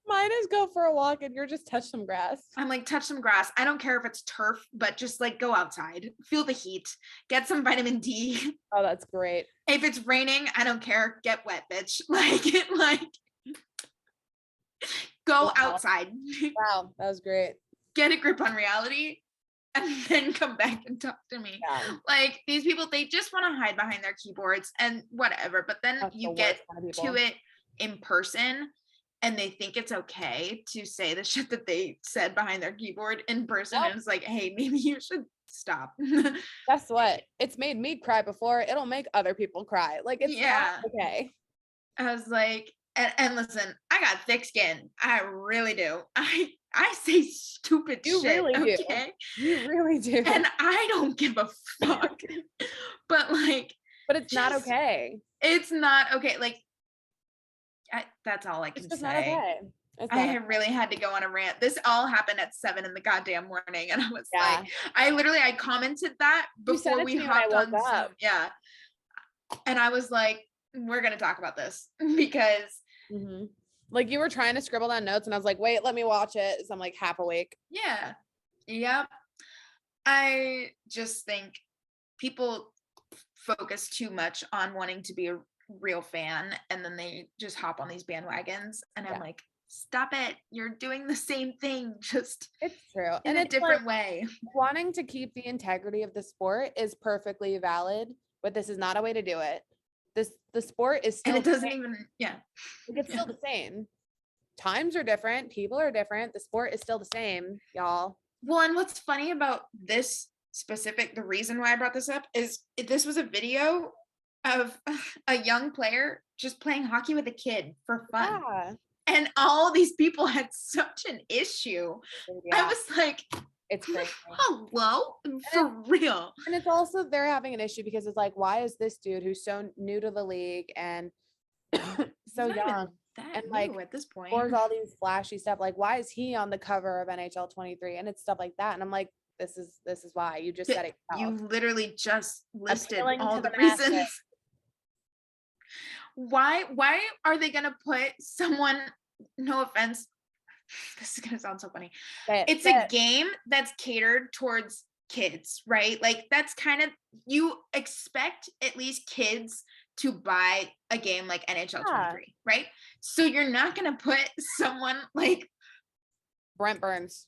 Mine is go for a walk and you're just touch some grass. I'm like, touch some grass. I don't care if it's turf, but just like go outside, feel the heat, get some vitamin D. Oh, that's great. If it's raining, I don't care. Get wet, bitch. Like go outside. Wow, that was great. Get a grip on reality and then come back and talk to me. Yeah. Like these people, they just want to hide behind their keyboards and whatever. But then you get to it in person and they think it's okay to say the shit that they said behind their keyboard in person. And it's like, hey, maybe you should stop. Guess what? It's made me cry before. It'll make other people cry. Like, it's not okay. I was like, and listen, I got thick skin. I really do. I say stupid shit. You really do. Okay? You really do. And I don't give a fuck. But it's not okay. It's not okay. Like, that's all I can say. Not okay. I really had to go on a rant. This all happened at 7 in the goddamn morning. And I was like, I commented that before we hopped on Zoom. Yeah. And I was like, we're going to talk about this because. Mm-hmm. Like you were trying to scribble down notes and I was like, wait, let me watch it. So I'm like half awake. Yeah. Yep. I just think people focus too much on wanting to be a real fan and then they just hop on these bandwagons and I'm like, stop it, you're doing the same thing, just it's true in a different way. Wanting to keep the integrity of the sport is perfectly valid, but this is not a way to do it. The sport is still, and it doesn't even it's still the same. Times are different, people are different, the sport is still the same, y'all. Well, and what's funny about this specific, the reason why I brought this up is this was a video of a young player just playing hockey with a kid for fun. Yeah. And all these people had such an issue. Yeah. I was like, it's crazy. Hello? For real. And it's also, they're having an issue because it's like, why is this dude who's so new to the league and so young and like at this point scores all these flashy stuff, like why is he on the cover of NHL 23? And it's stuff like that. And I'm like, this is why. You just said it yourself. You literally just listed all the reasons. Why are they gonna put someone, no offense, this is gonna sound so funny, it's a game that's catered towards kids, right? Like that's kind of, you expect at least kids to buy a game like NHL 23, right? So you're not gonna put someone like Brent Burns.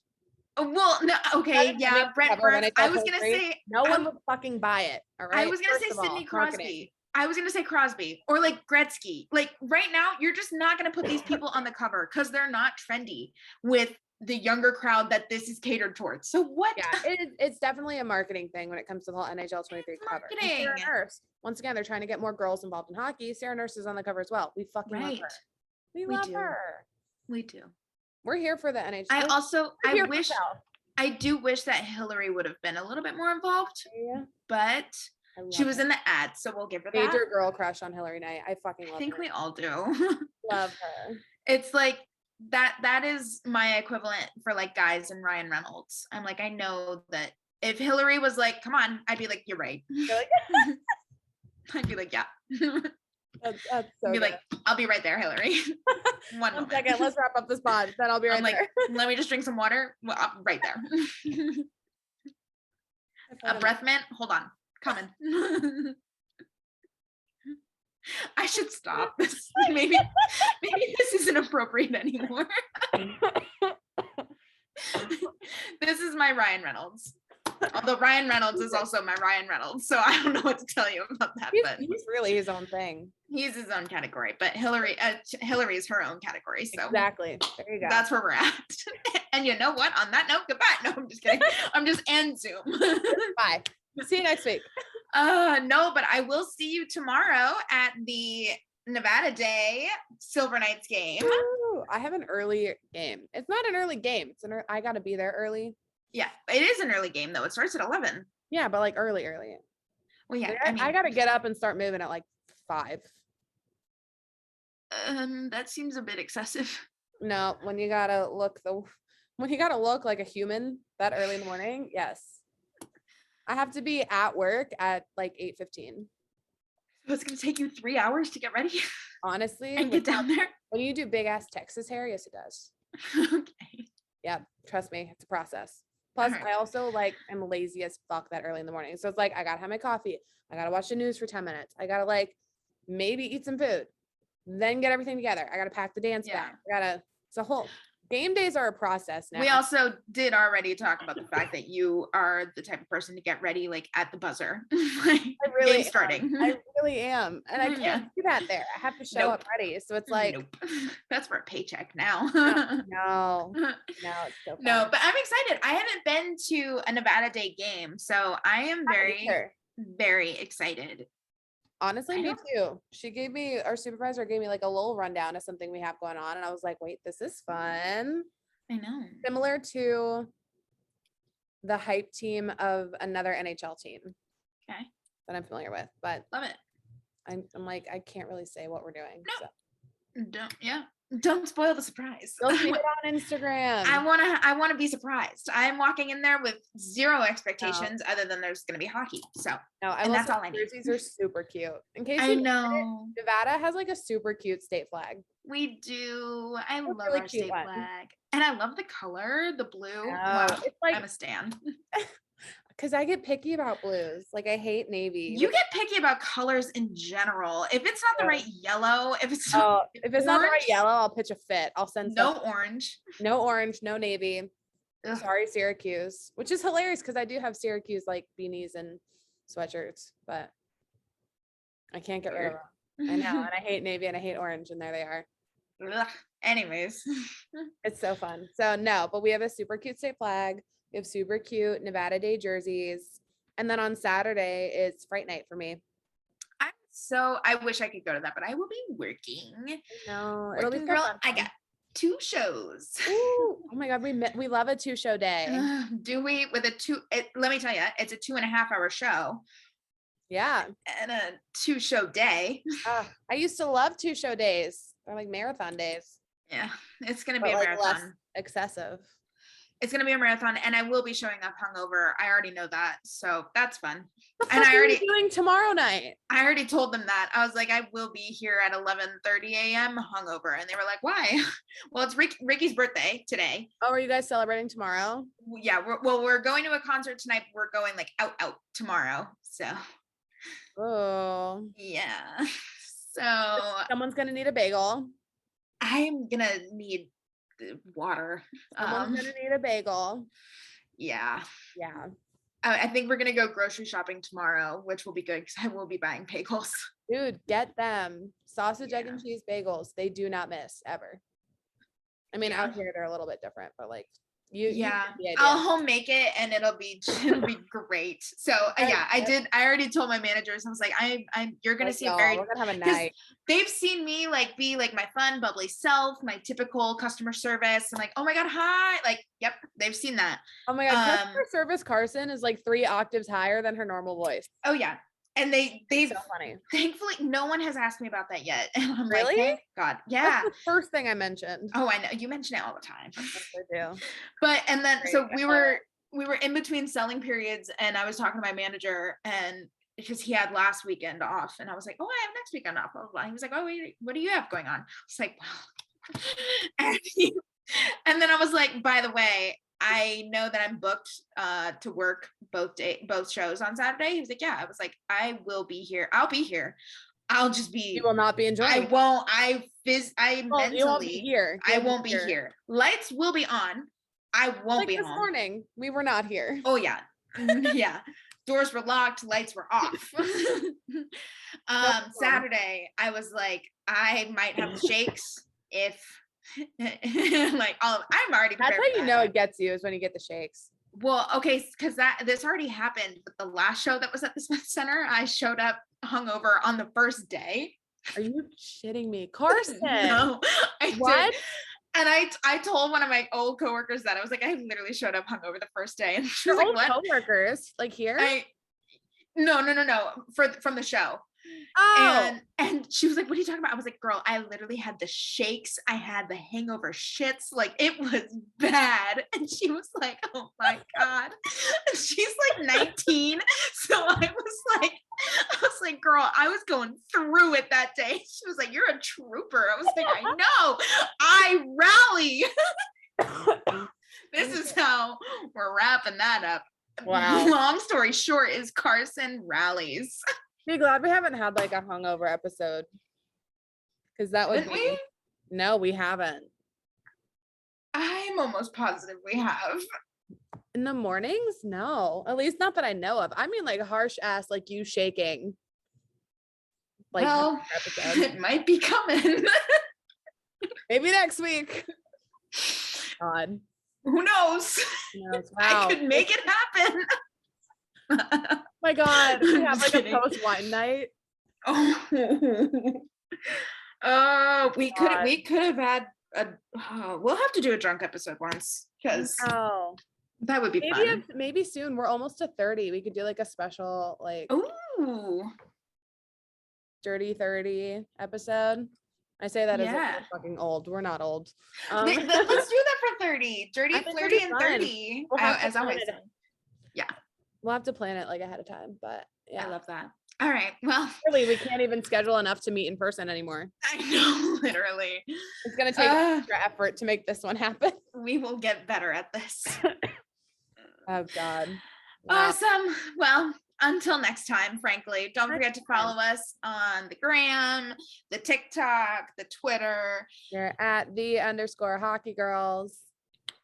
Well, no, okay, Brent Burns. I was gonna say no one would fucking buy it. All right. I was gonna say Sidney Crosby. I was going to say Crosby or like Gretzky. Like right now, you're just not going to put these people on the cover because they're not trendy with the younger crowd that this is catered towards. So what? Yeah, it's definitely a marketing thing when it comes to the whole NHL 23 cover. Sarah Nurse, once again, they're trying to get more girls involved in hockey. Sarah Nurse is on the cover as well. We fucking love her. We love her. We do. We're here for the NHL. I do wish that Hillary would have been a little bit more involved. Yeah. But she was in the ad, so we'll give her that. Major girl crush on Hillary Knight. I fucking love her. I think we all do. Love her. It's like that is my equivalent for like guys and Ryan Reynolds. I'm like, I know that if Hillary was like, come on, I'd be like, you're right. I'd be like, yeah. That's so I'd be like, I'll be right there, Hillary. One second, let's wrap up this pod. Then I'll be right there. Let me just drink some water. Well, I'm right there. A breath mint. Hold on, coming. I should stop this. Maybe this isn't appropriate anymore. This is my Ryan Reynolds. Although Ryan Reynolds is also my Ryan Reynolds, so I don't know what to tell you about that. But he's really his own thing. He's his own category, but Hillary is her own category. So exactly, there you go. That's where we're at. And you know what? On that note, goodbye. No, I'm just kidding. I'm just end Zoom. Bye. See you next week. No, but I will see you tomorrow at the Nevada Day Silver Knights game. Ooh, I have an early game. It's not an early game. I gotta be there early. Yeah, it is an early game though. It starts at 11. Yeah, but like early. Well, yeah. I gotta get up and start moving at like 5. That seems a bit excessive. No, when you gotta look like a human that early in the morning, yes. I have to be at work at like 8:15. So it's gonna take you 3 hours to get ready? Honestly. And get down there? When you do big ass Texas hair, yes it does. Okay. Yeah, trust me, it's a process. Plus, I also like am lazy as fuck that early in the morning. So it's like I gotta have my coffee. I gotta watch the news for 10 minutes. I gotta like maybe eat some food, then get everything together. I gotta pack the dance bag. It's a whole game days are a process now. We also did already talk about the fact that you are the type of person to get ready like at the buzzer. Like, I really starting. I really am. And I can't do that there. I have to show up ready. So it's like that's for a paycheck now. No, it's so fun. No, but I'm excited. I haven't been to a Nevada Day game, so I am very excited. Honestly, me too. Our supervisor gave me like a little rundown of something we have going on. And I was like, wait, this is fun. I know. Similar to the hype team of another NHL team. Okay. That I'm familiar with, but love it. I'm like, I can't really say what we're doing. No. So. Don't spoil the surprise. You'll see it on Instagram. I wanna be surprised. I'm walking in there with zero expectations other than there's gonna be hockey. So and that's all I need. Jerseys are super cute. In case I know Nevada has like a super cute state flag. We do. I love really our state flag. And I love the color, the blue. It's like I'm a stan. Because I get picky about blues. Like I hate navy. You get picky about colors in general. If it's not the right yellow, if it's not the right yellow, I'll pitch a fit. I'll send orange. No orange, no navy. Ugh. Sorry, Syracuse. Which is hilarious because I do have Syracuse like beanies and sweatshirts, but I can't get rid of them. I know, and I hate navy and I hate orange, and there they are. Ugh. Anyways. It's so fun. So no, but we have a super cute state flag. We have super cute Nevada Day jerseys. And then on Saturday, it's Fright Night for me. I wish I could go to that, but I will be working. No, it'll be girl. I got 2 shows. Ooh, oh my God, we love a 2-show day. Do we? With let me tell you, it's a 2.5-hour show. Yeah. And a 2-show day. I used to love 2-show days. They're like marathon days. Yeah, it's going to be a marathon. Less excessive. It's going to be a marathon, and I will be showing up hungover. I already know that, so that's fun. And I already doing tomorrow night. I already told them that. I was like, I will be here at 11:30 a.m. hungover, and they were like, "Why?" Well, it's Ricky's birthday today. Oh, are you guys celebrating tomorrow? Yeah, we're going to a concert tonight. We're going like out tomorrow. So. Oh. Yeah. So. Someone's gonna need a bagel. I'm gonna need water. Someone's gonna need a bagel. Yeah. Yeah. I think we're gonna go grocery shopping tomorrow, which will be good because I will be buying bagels. Dude, get them. Sausage, egg, and cheese bagels. They do not miss ever. I mean, out here they're a little bit different, but like I'll home make it and it'll be great. So I already told my managers, I was like, you're gonna see we're gonna have a night. They've seen me like be like my fun, bubbly self, my typical customer service. I'm like, oh my God, hi. Like, yep, they've seen that. Oh my God, customer service Karsyn is like 3 octaves higher than her normal voice. Oh yeah. And they've so funny. Thankfully, no one has asked me about that yet. And I'm really? Like, thank God. Yeah. That's the first thing I mentioned. Oh, I know. You mention it all the time. Yes, I do. But, and then, so we were in between selling periods and I was talking to my manager and because he had last weekend off and I was like, oh, I have next weekend off. Blah, blah, blah. He was like, oh, wait, what do you have going on? I was like, wow. And then I was like, by the way, I know that I'm booked to work both shows on Saturday. He was like, yeah. I was like, I will be here. I'll be here. I'll just be. You will not be enjoying. I won't. Mentally. You won't be here. I won't be here. Lights will be on. I won't be this home. morning. We were not here. Oh yeah, yeah. Doors were locked. Lights were off. Saturday, I was like, I might have the shakes if. Like I'm already prepared. That's how you know it gets you is when you get the shakes. Well, okay, because this already happened with the last show that was at the Smith Center. I showed up hungover on the first day. Are you shitting me, Karsyn? No, I did. And I told one of my old coworkers that I was like, I literally showed up hungover the first day, and she was like, "What?" Coworkers, like here? No, from the show. Oh. And she was like, what are you talking about? I was like, girl, I literally had the shakes. I had the hangover shits. Like it was bad. And she was like, oh my God. She's like 19. So I was like, girl, I was going through it that day. She was like, you're a trooper. I was like, I know. I rally. This is how we're wrapping that up. Wow. Long story short is Karsyn rallies. Be glad we haven't had like a hungover episode because that would be. No, we haven't. I'm almost positive we have. In the mornings? No, at least not that I know of. I mean, like harsh ass, like you shaking. Like, well, it might be coming. Maybe next week. God. Who knows? Wow. I could make it happen. My God, we have like a post wine night. Oh, we could have had we'll have to do a drunk episode once because that would be fun. Maybe soon. We're almost to 30. We could do like a special like Dirty 30 episode. I say that as if we're fucking old. We're not old. Let's do that for 30. Dirty, flirty, and 30. As always. Yeah. We'll have to plan it like ahead of time, but yeah. I love that. All right. Well, really, we can't even schedule enough to meet in person anymore. I know, literally. It's going to take extra effort to make this one happen. We will get better at this. Oh God. Wow. Awesome. Well, until next time, frankly, don't forget to follow us on the gram, the TikTok, the Twitter. You're at @the_hockey girls.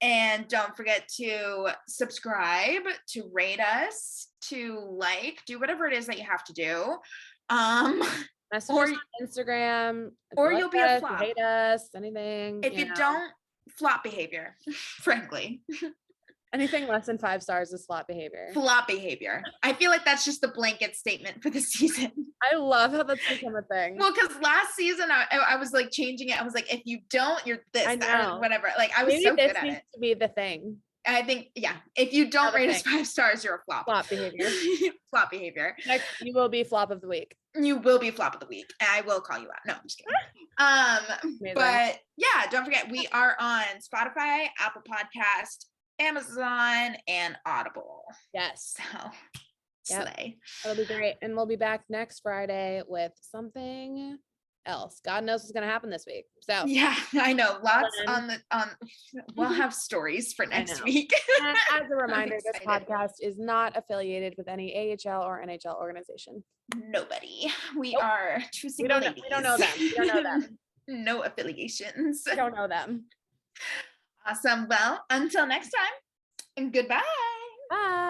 And don't forget to subscribe, to rate us, to do whatever it is that you have to do. Message us on Instagram. Or you'll be a flop. Hate us, anything. If you don't, flop behavior, frankly. Anything less than 5 stars is flop behavior. Flop behavior. I feel like that's just the blanket statement for the season. I love how that's become a thing. Well, because last season I was like changing it. I was like, if you don't, you're this, I know. Whatever. Like I was so good at it. To be the thing. I think, yeah. If you don't rate us 5 stars, you're a flop. Flop behavior. Flop behavior. Next, you will be flop of the week. You will be flop of the week. I will call you out. No, I'm just kidding. But yeah, don't forget we are on Spotify, Apple Podcast, Amazon, and Audible. Yes. So slay. That'll be great. And we'll be back next Friday with something else. God knows what's gonna happen this week. So yeah, I know. Lots on we'll have stories for next week. And as a reminder, this podcast is not affiliated with any AHL or NHL organization. Nobody. We are true single ladies. We don't know them. We don't know them. No affiliations. We don't know them. Awesome. Well, until next time, and goodbye. Bye.